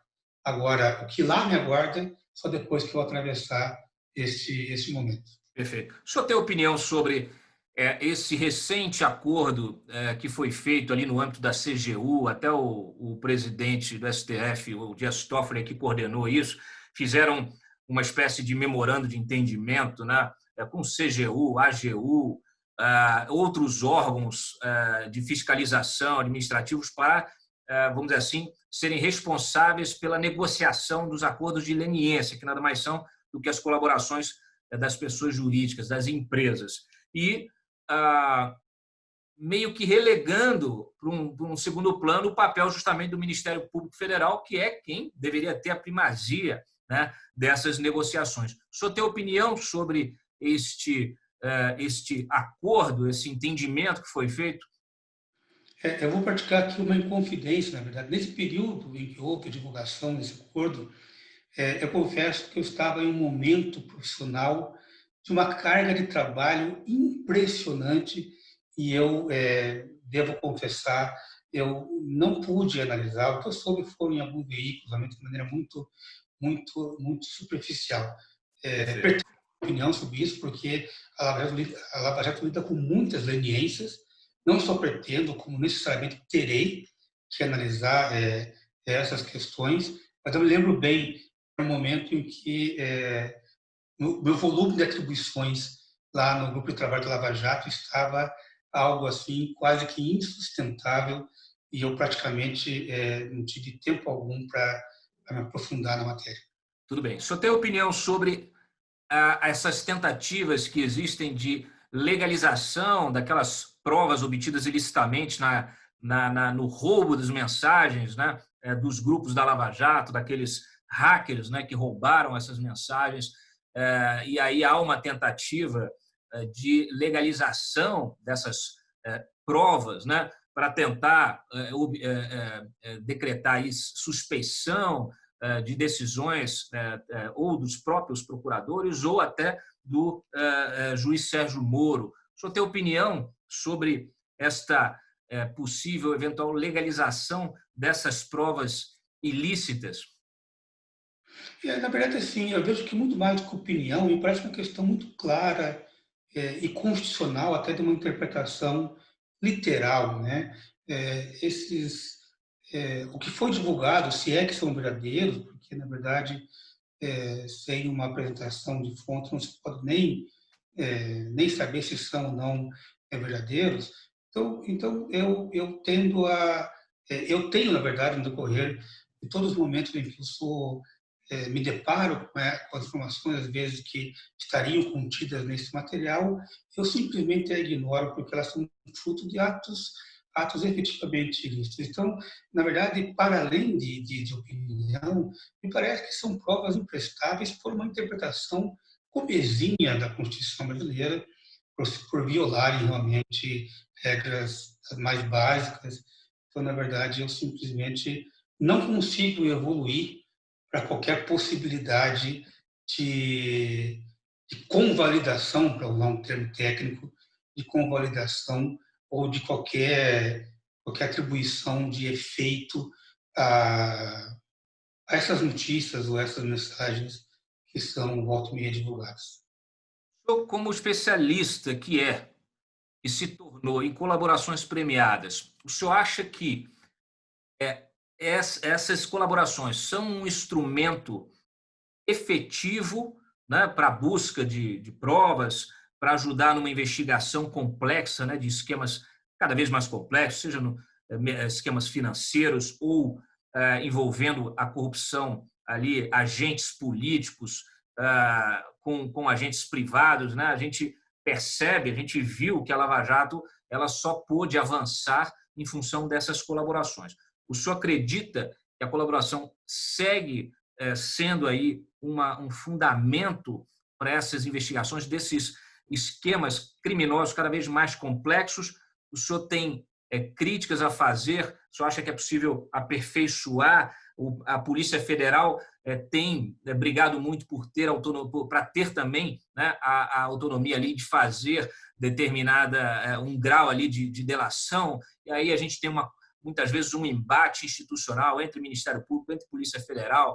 Agora, o que lá me aguarda, só depois que eu atravessar esse momento. Perfeito. O senhor tem opinião sobre esse recente acordo que foi feito ali no âmbito da CGU, até o presidente do STF, o Dias Toffoli, que coordenou isso, fizeram uma espécie de memorando de entendimento, né, com CGU, AGU, outros órgãos de fiscalização administrativos para, vamos dizer assim, serem responsáveis pela negociação dos acordos de leniência, que nada mais são do que as colaborações das pessoas jurídicas, das empresas. E meio que relegando para um segundo plano o papel justamente do Ministério Público Federal, que é quem deveria ter a primazia, né, dessas negociações. O senhor tem opinião sobre este acordo, esse entendimento que foi feito? Eu vou praticar aqui uma inconfidência, na verdade. Nesse período em que houve a divulgação desse acordo, eu confesso que eu estava em um momento profissional de uma carga de trabalho impressionante e eu devo confessar, eu não pude analisar. O que eu soube foi em algum veículo, realmente de maneira muito superficial. Pertenço a opinião sobre isso, porque a Lava Jato lida com muitas leniências, não só pretendo, como necessariamente terei que analisar essas questões, mas eu me lembro bem no momento em que o meu volume de atribuições lá no grupo de trabalho da Lava Jato estava algo assim quase que insustentável e eu praticamente não tive tempo algum para me aprofundar na matéria. Tudo bem. O senhor tem opinião sobre essas tentativas que existem de legalização daquelas provas obtidas ilicitamente no roubo das mensagens, né, dos grupos da Lava Jato, daqueles hackers, né, que roubaram essas mensagens, e aí há uma tentativa de legalização dessas provas, né, para tentar decretar aí suspeição de decisões ou dos próprios procuradores ou até do juiz Sérgio Moro. O senhor tem opinião sobre esta possível, eventual legalização dessas provas ilícitas? Na verdade, assim, eu vejo que muito mais do que opinião, me parece uma questão muito clara e constitucional, até de uma interpretação literal, né? O que foi divulgado, se é que são verdadeiros, porque, na verdade, sem uma apresentação de fonte não se pode nem saber se são ou não verdadeiros. Então eu tenho, na verdade, no decorrer de todos os momentos em que eu me deparo com as informações, às vezes, que estariam contidas nesse material, eu simplesmente a ignoro, porque elas são fruto de atos efetivamente ilícitos. Então, na verdade, para além de opinião, me parece que são provas imprestáveis por uma interpretação comezinha da Constituição brasileira, por violarem realmente regras mais básicas. Então, na verdade, eu simplesmente não consigo evoluir para qualquer possibilidade de convalidação, para usar um termo técnico, de convalidação ou de qualquer atribuição de efeito a essas notícias ou essas mensagens que são volta e meia divulgadas. O senhor, como especialista que e se tornou em colaborações premiadas, o senhor acha que essas colaborações são um instrumento efetivo, né, para a busca de provas, para ajudar numa investigação complexa, né, de esquemas cada vez mais complexos, seja esquemas financeiros ou envolvendo a corrupção ali, agentes políticos com agentes privados, né? A gente percebe, a gente viu que a Lava Jato ela só pôde avançar em função dessas colaborações. O senhor acredita que a colaboração segue sendo aí um fundamento para essas investigações desses esquemas criminosos cada vez mais complexos? O senhor tem críticas a fazer? O senhor acha que é possível aperfeiçoar? A Polícia Federal tem brigado muito para ter também, né, a autonomia ali de fazer determinada um grau ali de delação, e aí a gente tem muitas vezes um embate institucional entre Ministério Público, entre Polícia Federal.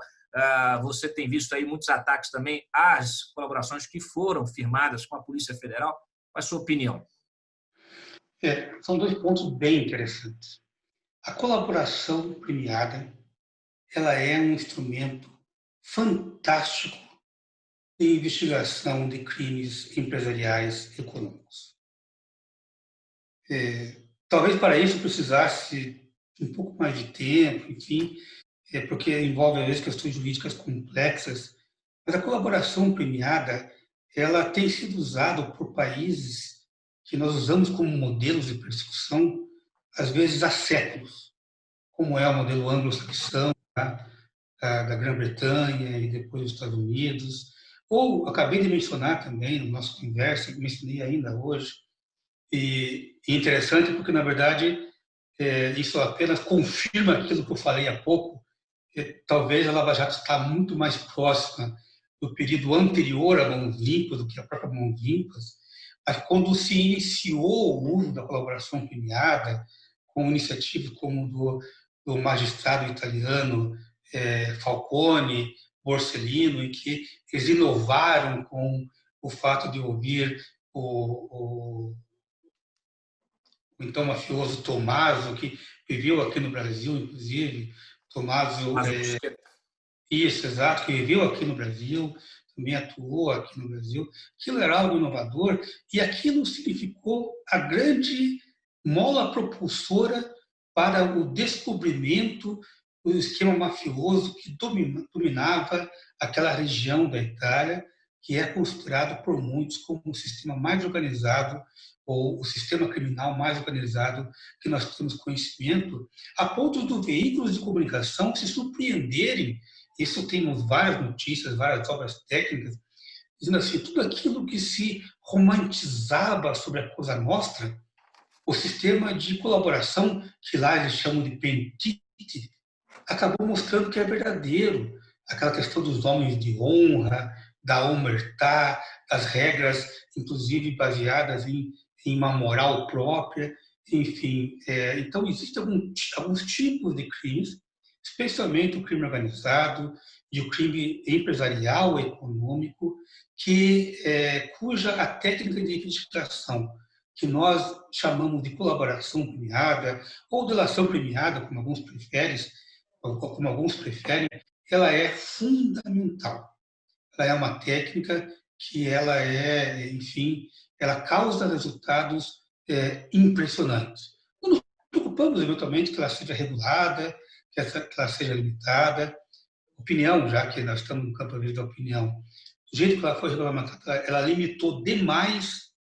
Você tem visto aí muitos ataques também às colaborações que foram firmadas com a Polícia Federal. Qual é a sua opinião? São dois pontos bem interessantes. A colaboração premiada, ela é um instrumento fantástico de investigação de crimes empresariais e econômicos. Talvez para isso precisasse um pouco mais de tempo, enfim, porque envolve, às vezes, questões jurídicas complexas, mas a colaboração premiada, ela tem sido usada por países que nós usamos como modelos de persecução, às vezes há séculos, como é o modelo anglo-saxão, tá? Da Grã-Bretanha e depois dos Estados Unidos, ou acabei de mencionar também no nosso conversa, que mencionei ainda hoje, e interessante porque, na verdade, isso apenas confirma aquilo que eu falei há pouco, que talvez a Lava Jato está muito mais próxima do período anterior a Mãos Limpas do que a própria Mãos Limpas, mas quando se iniciou o uso da colaboração premiada, com iniciativas como do magistrado italiano Falcone, Borsellino, em que eles inovaram com o fato de ouvir o então mafioso Tommaso, que viveu aqui no Brasil, inclusive, Tommaso, isso, exato, que viveu aqui no Brasil, também atuou aqui no Brasil. Aquilo era algo inovador e aquilo significou a grande mola propulsora para o descobrimento do esquema mafioso que dominava aquela região da Itália, que é considerado por muitos como o sistema mais organizado ou o sistema criminal mais organizado que nós temos conhecimento, a ponto dos veículos de comunicação se surpreenderem. Isso temos várias notícias, várias obras técnicas, dizendo assim, tudo aquilo que se romantizava sobre a Cosa Nostra, o sistema de colaboração, que lá eles chamam de pentite, acabou mostrando que é verdadeiro. Aquela questão dos homens de honra, da omertà, das regras, inclusive baseadas em uma moral própria, enfim. Então, existem alguns tipos de crimes, especialmente o crime organizado e o crime empresarial, econômico, cuja a técnica de investigação, que nós chamamos de colaboração premiada ou delação premiada, como alguns preferem, ela é fundamental. Ela é uma técnica que enfim, ela causa resultados impressionantes. Não nos preocupamos, eventualmente, que ela seja regulada, que ela seja limitada. Opinião, já que nós estamos no campo da opinião, do jeito que ela foi regulamentada, ela limitou demais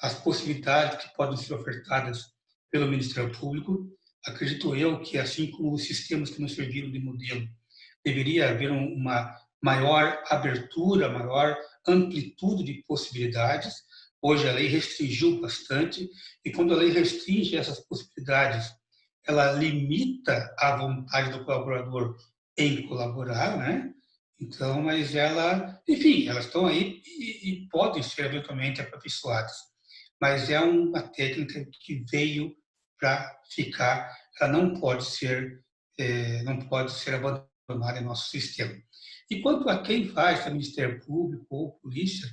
as possibilidades que podem ser ofertadas pelo Ministério Público. Acredito eu que, assim como os sistemas que nos serviram de modelo, deveria haver uma maior abertura, maior amplitude de possibilidades. Hoje a lei restringiu bastante, e quando a lei restringe essas possibilidades, ela limita a vontade do colaborador em colaborar, né? Então, mas enfim, elas estão aí e podem ser eventualmente aperfeiçoadas. Mas é uma técnica que veio para ficar, ela não pode ser abandonada em nosso sistema. E quanto a quem faz, se é Ministério Público ou Polícia,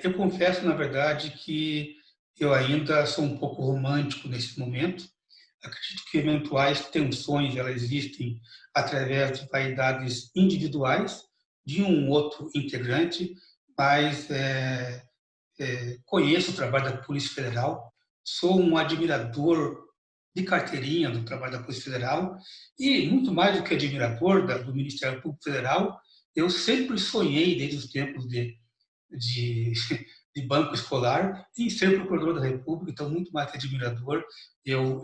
eu confesso, na verdade, que eu ainda sou um pouco romântico nesse momento. Acredito que eventuais tensões elas existem através de vaidades individuais de um outro integrante, mas conheço o trabalho da Polícia Federal, sou um admirador de carteirinha do trabalho da Polícia Federal e, muito mais do que admirador do Ministério Público Federal, eu sempre sonhei, desde os tempos de banco escolar, em ser procurador da República. Então, muito mais que admirador, eu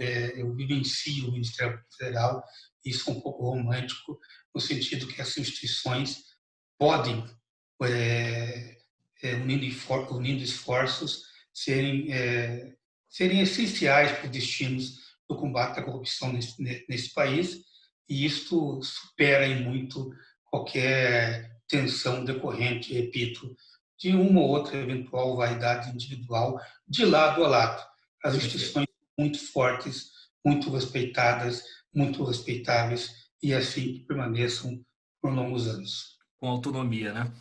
vivencio o Ministério Público Federal e sou um pouco romântico, no sentido que essas instituições podem, unindo esforços, serem essenciais para os destinos do combate à corrupção nesse país, e isto supera em muito qualquer tensão decorrente, repito, de uma ou outra eventual vaidade individual de lado a lado. As instituições muito fortes, muito respeitadas, muito respeitáveis, e assim que permaneçam por longos anos. Com autonomia, né?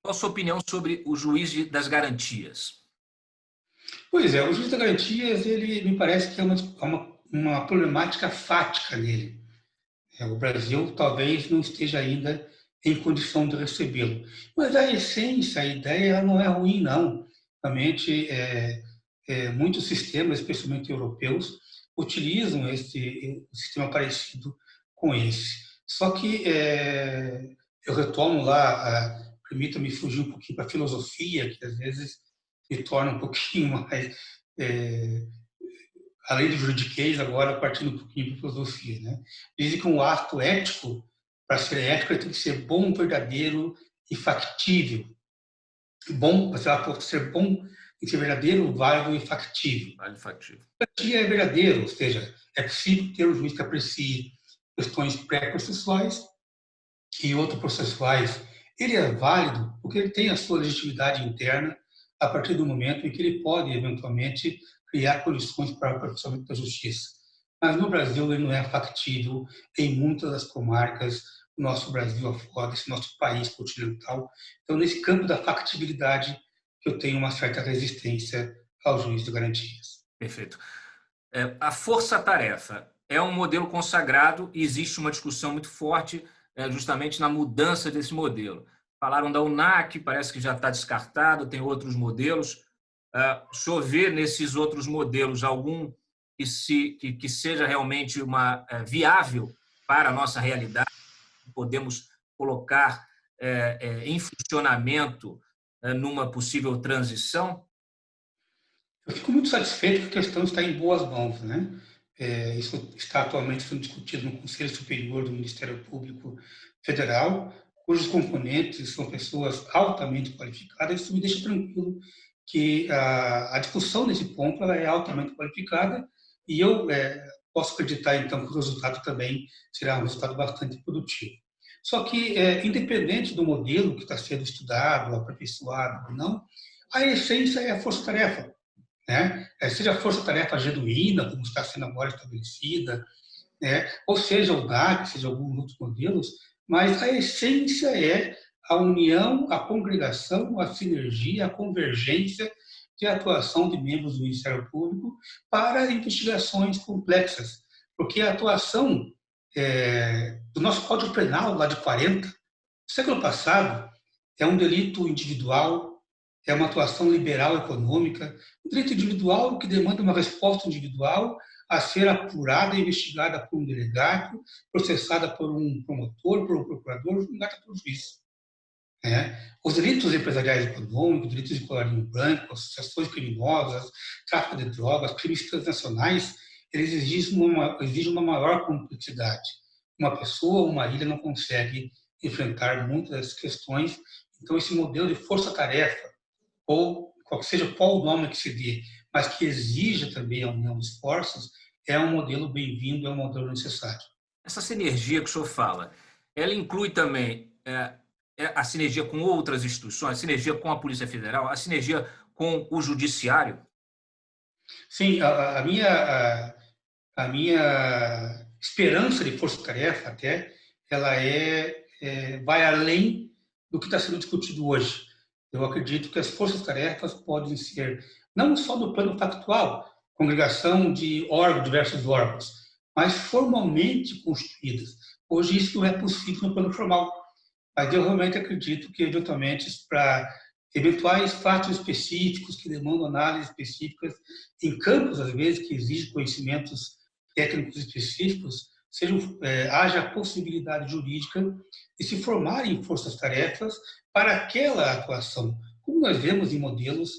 Qual a sua opinião sobre o juiz das garantias? Pois é, o juiz das garantias, ele me parece que é uma problemática fática nele. O Brasil talvez não esteja ainda em condição de recebê-lo. Mas a essência, a ideia, ela não é ruim, não. Realmente, muitos sistemas, especialmente europeus, utilizam um sistema parecido com esse. Só que eu retomo lá, permita-me fugir um pouquinho para a filosofia, que às vezes me torna um pouquinho mais, além do juridiquês, agora partindo um pouquinho para a filosofia, né? Dizem que um ato ético, para ser ético, tem que ser bom, verdadeiro e factível. Bom, para ser bom, tem que ser verdadeiro, válido e factível. Garantia é verdadeiro, ou seja, é possível ter um juiz que aprecie questões pré-processuais e outro-processuais. Ele é válido porque ele tem a sua legitimidade interna a partir do momento em que ele pode, eventualmente, criar condições para o aperfeiçoamento da justiça. Mas no Brasil ele não é factível em muitas das comarcas do nosso Brasil afora, esse nosso país continental. Então, nesse campo da factibilidade, eu tenho uma certa resistência ao juiz de garantias. Perfeito. A força-tarefa é um modelo consagrado e existe uma discussão muito forte justamente na mudança desse modelo. Falaram da UNAC, parece que já está descartado, tem outros modelos. O senhor vê nesses outros modelos algum que seja realmente viável para a nossa realidade, podemos colocar em funcionamento numa possível transição? Eu fico muito satisfeito que a questão está em boas mãos, né? Isso está atualmente sendo discutido no Conselho Superior do Ministério Público Federal, cujos componentes são pessoas altamente qualificadas. Isso me deixa tranquilo que a discussão nesse ponto ela é altamente qualificada e eu posso acreditar, então, que o resultado também será um resultado bastante produtivo. Só que, independente do modelo que está sendo estudado, aperfeiçoado ou não, a essência é a força-tarefa, né? Seja a força-tarefa genuína, como está sendo agora estabelecida, né? Ou seja o DAC, seja alguns outros modelos, mas a essência é a união, a congregação, a sinergia, a convergência de atuação de membros do Ministério Público para investigações complexas, porque a atuação do nosso Código Penal, lá de 40, do século passado, é um delito individual, é uma atuação liberal econômica, um direito individual que demanda uma resposta individual a ser apurada e investigada por um delegado, processada por um promotor, por um procurador, julgada por um juiz. Os delitos empresariais econômicos, delitos de colarinho branco, associações criminosas, tráfico de drogas, crimes transnacionais, eles exigem uma maior complexidade. Uma pessoa, uma ilha não consegue enfrentar muitas dessas questões. Então, esse modelo de força-tarefa, ou seja qual o nome que se dê, mas que exija também a união de esforços, é um modelo bem-vindo, é um modelo necessário. Essa sinergia que o senhor fala, ela inclui também a sinergia com outras instituições, a sinergia com a Polícia Federal, a sinergia com o Judiciário? Sim, a minha esperança de força-tarefa até, ela vai além do que está sendo discutido hoje. Eu acredito que as forças-tarefas podem ser, não só no plano factual, congregação de órgãos, diversos órgãos, mas formalmente constituídas. Hoje isso não é possível no plano formal, mas eu realmente acredito que, eventualmente, para eventuais fatos específicos que demandam análises específicas, em campos, às vezes, que exigem conhecimentos técnicos específicos, haja a possibilidade jurídica de se formarem forças-tarefas para aquela atuação, como nós vemos em modelos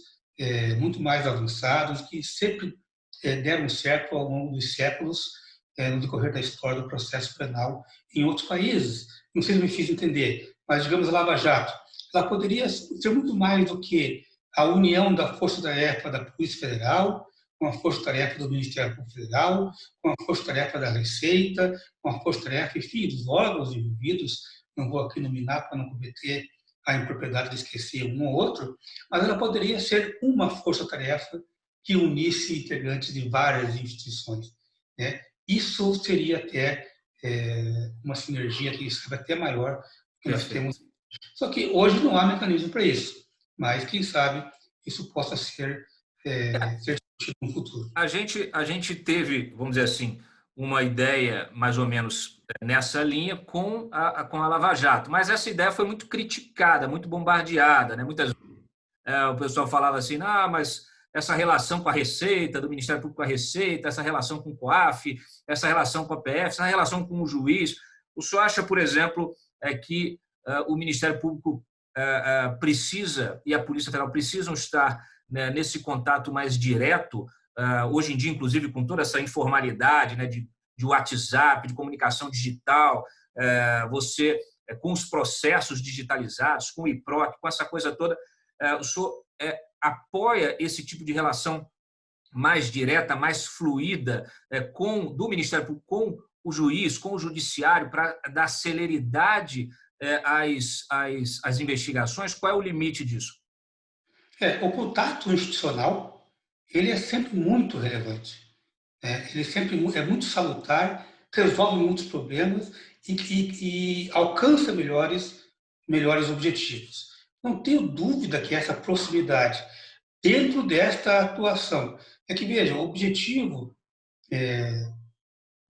muito mais avançados, que sempre deram certo ao longo dos séculos, no decorrer da história do processo penal em outros países. Não sei se me fiz entender, mas, digamos, a Lava Jato, ela poderia ser muito mais do que a união da força-tarefa da Polícia Federal, com a força-tarefa do Ministério Público Federal, com a força-tarefa da Receita, com a força-tarefa, enfim, dos órgãos envolvidos. Não vou aqui nominar para não cometer a impropriedade de esquecer um ou outro, mas ela poderia ser uma força-tarefa que unisse integrantes de várias instituições, né? Isso seria até uma sinergia que sabe até maior que nós temos. Só que hoje não há mecanismo para isso, mas quem sabe isso possa ser discutido no futuro. A gente teve, vamos dizer assim, uma ideia mais ou menos nessa linha com a Lava Jato, mas essa ideia foi muito criticada, muito bombardeada, né? Muitas vezes o pessoal falava assim, mas essa relação com a Receita, do Ministério Público com a Receita, essa relação com o COAF, essa relação com a PF, essa relação com o juiz. O senhor acha, por exemplo, que o Ministério Público precisa e a Polícia Federal precisam estar, né, nesse contato mais direto, hoje em dia, inclusive, com toda essa informalidade, né, de WhatsApp, de comunicação digital, você, com os processos digitalizados, com o IPROC, com essa coisa toda, o senhor apoia esse tipo de relação mais direta, mais fluida do Ministério Público com o juiz, com o judiciário, para dar celeridade às investigações? Qual é o limite disso? O contato institucional, ele é sempre muito relevante. Ele sempre é muito salutar, resolve muitos problemas e alcança melhores objetivos. Não tenho dúvida que essa proximidade dentro desta atuação é que, veja, o objetivo,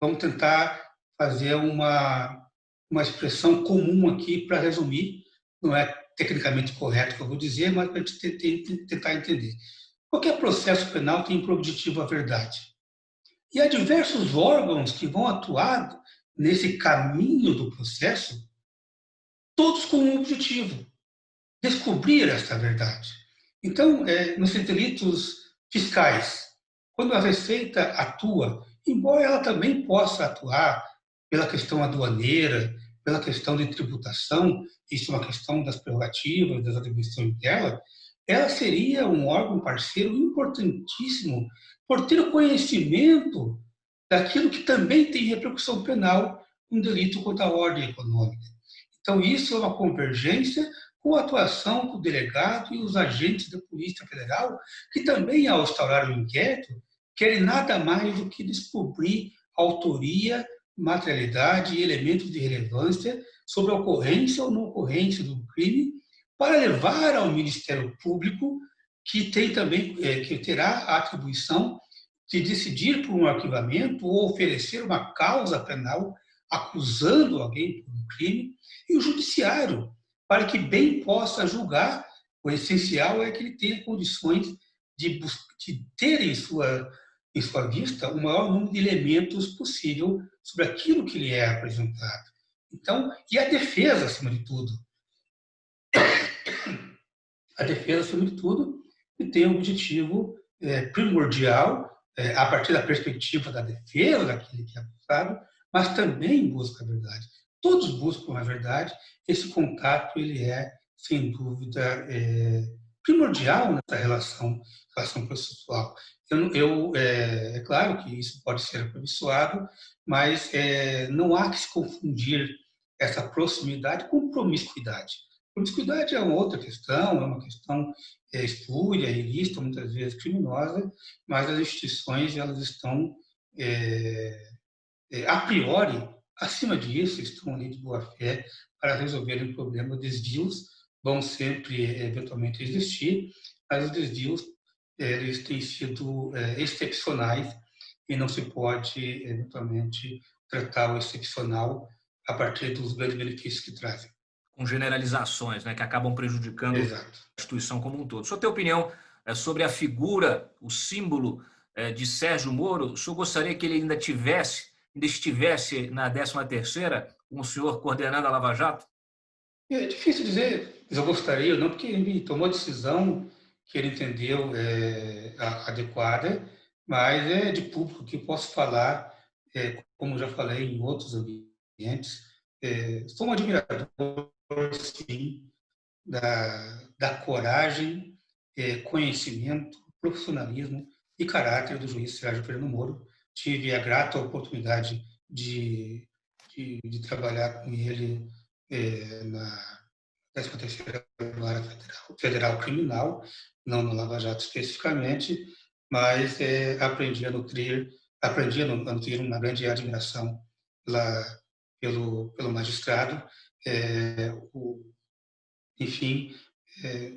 vamos tentar fazer uma expressão comum aqui para resumir, não é tecnicamente correto o que eu vou dizer, mas para a gente tentar entender. Qualquer processo penal tem por objetivo a verdade. E há diversos órgãos que vão atuar nesse caminho do processo, todos com um objetivo: descobrir esta verdade. Então, nos delitos fiscais, quando a Receita atua, embora ela também possa atuar pela questão aduaneira, pela questão de tributação, isso é uma questão das prerrogativas, das atribuições dela, ela seria um órgão parceiro importantíssimo por ter o conhecimento daquilo que também tem repercussão penal, um delito contra a ordem econômica. Então, isso é uma convergência com a atuação do delegado e os agentes da Polícia Federal, que também, ao instaurar o inquérito, querem nada mais do que descobrir autoria, materialidade e elementos de relevância sobre a ocorrência ou não ocorrência do crime, para levar ao Ministério Público, que tem também, que terá a atribuição de decidir por um arquivamento ou oferecer uma causa penal acusando alguém por um crime, e o judiciário, para que bem possa julgar. O essencial é que ele tenha condições de ter em sua vista o maior número de elementos possível sobre aquilo que lhe é apresentado. Então, e a defesa, acima de tudo. A defesa, acima de tudo, que tem um objetivo primordial, a partir da perspectiva da defesa daquele que é acusado, mas também busca a verdade. Todos buscam a verdade. Esse contato ele é, sem dúvida, primordial nessa relação processual. É claro que isso pode ser aperfeiçoado, mas não há que se confundir essa proximidade com promiscuidade. Promiscuidade é uma outra questão, é uma questão espúria, ilícita, muitas vezes criminosa, mas as instituições elas estão, a priori, acima disso, estão ali de boa fé para resolverem o problema. Desvios vão sempre, eventualmente, existir, mas os desvios eles têm sido excepcionais e não se pode, eventualmente, tratar o excepcional a partir dos grandes benefícios que trazem. Com generalizações, né, que acabam prejudicando Exato. a instituição como um todo. O senhor tem opinião sobre a figura, o símbolo de Sérgio Moro? O senhor gostaria que ele ainda estivesse na 13ª, com o senhor coordenando a Lava Jato? É difícil dizer se eu gostaria ou não, porque ele tomou a decisão que ele entendeu adequada, mas é de público que eu posso falar, como já falei em outros ambientes, sou um admirador, sim, da coragem, conhecimento, profissionalismo e caráter do juiz Sérgio Fernando Moro. Tive a grata oportunidade de trabalhar com ele na 13ª Vara Federal Criminal, não no Lava Jato especificamente, mas aprendi a nutrir uma grande admiração pelo magistrado. Enfim,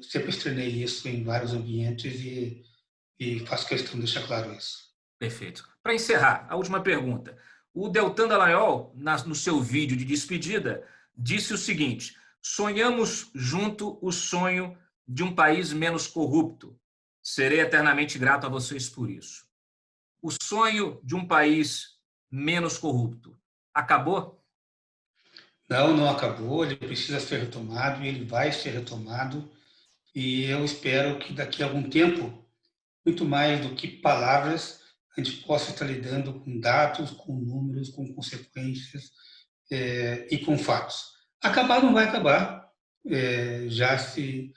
sempre externei isso em vários ambientes e faço questão de deixar claro isso. Perfeito. Para encerrar, a última pergunta. O Deltan Dallagnol, no seu vídeo de despedida, disse o seguinte: sonhamos junto o sonho de um país menos corrupto. Serei eternamente grato a vocês por isso. O sonho de um país menos corrupto acabou? Não, não acabou. Ele precisa ser retomado e ele vai ser retomado. E eu espero que daqui a algum tempo, muito mais do que palavras, a gente possa estar lidando com dados, com números, com consequências e com fatos. Acabar não vai acabar. Já se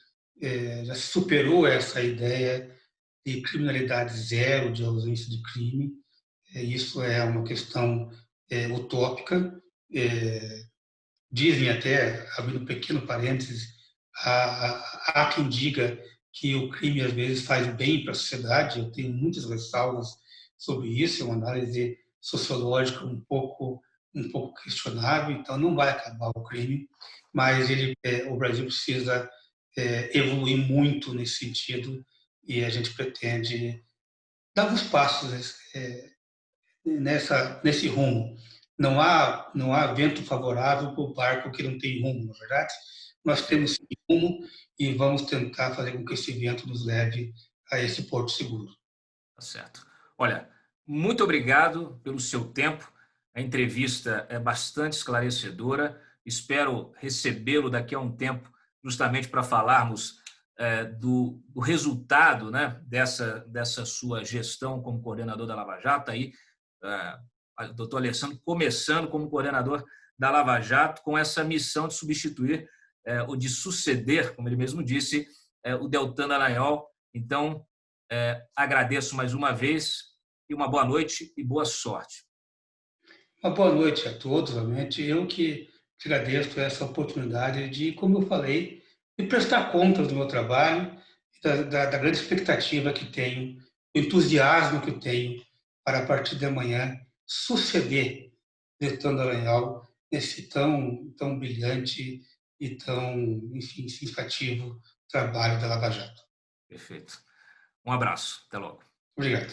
superou essa ideia de criminalidade zero, de ausência de crime. Isso é uma questão utópica. Dizem até, abrindo um pequeno parênteses, há quem diga que o crime às vezes faz bem para a sociedade. Eu tenho muitas ressalvas sobre isso, é uma análise sociológica um pouco questionável. Então não vai acabar o crime, mas o Brasil precisa evoluir muito nesse sentido e a gente pretende dar alguns passos nesse rumo. Não há vento favorável para o barco que não tem rumo, na verdade. Nós temos sim rumo e vamos tentar fazer com que esse vento nos leve a esse porto seguro. Tá certo. Olha, muito obrigado pelo seu tempo. A entrevista é bastante esclarecedora. Espero recebê-lo daqui a um tempo, justamente para falarmos do resultado, né, dessa sua gestão como coordenador da Lava Jato. Aí, o doutor Alessandro começando como coordenador da Lava Jato, com essa missão de substituir ou de suceder, como ele mesmo disse, o Deltan Dallagnol. Então, agradeço mais uma vez e uma boa noite e boa sorte. Uma boa noite a todos, realmente. Eu que te agradeço essa oportunidade de, como eu falei, de prestar contas do meu trabalho, da grande expectativa que tenho, do entusiasmo que tenho para, a partir de amanhã, suceder Deltan Dallagnol nesse tão brilhante e tão, enfim, significativo trabalho da Lava Jato. Perfeito. Um abraço. Até logo. Obrigado.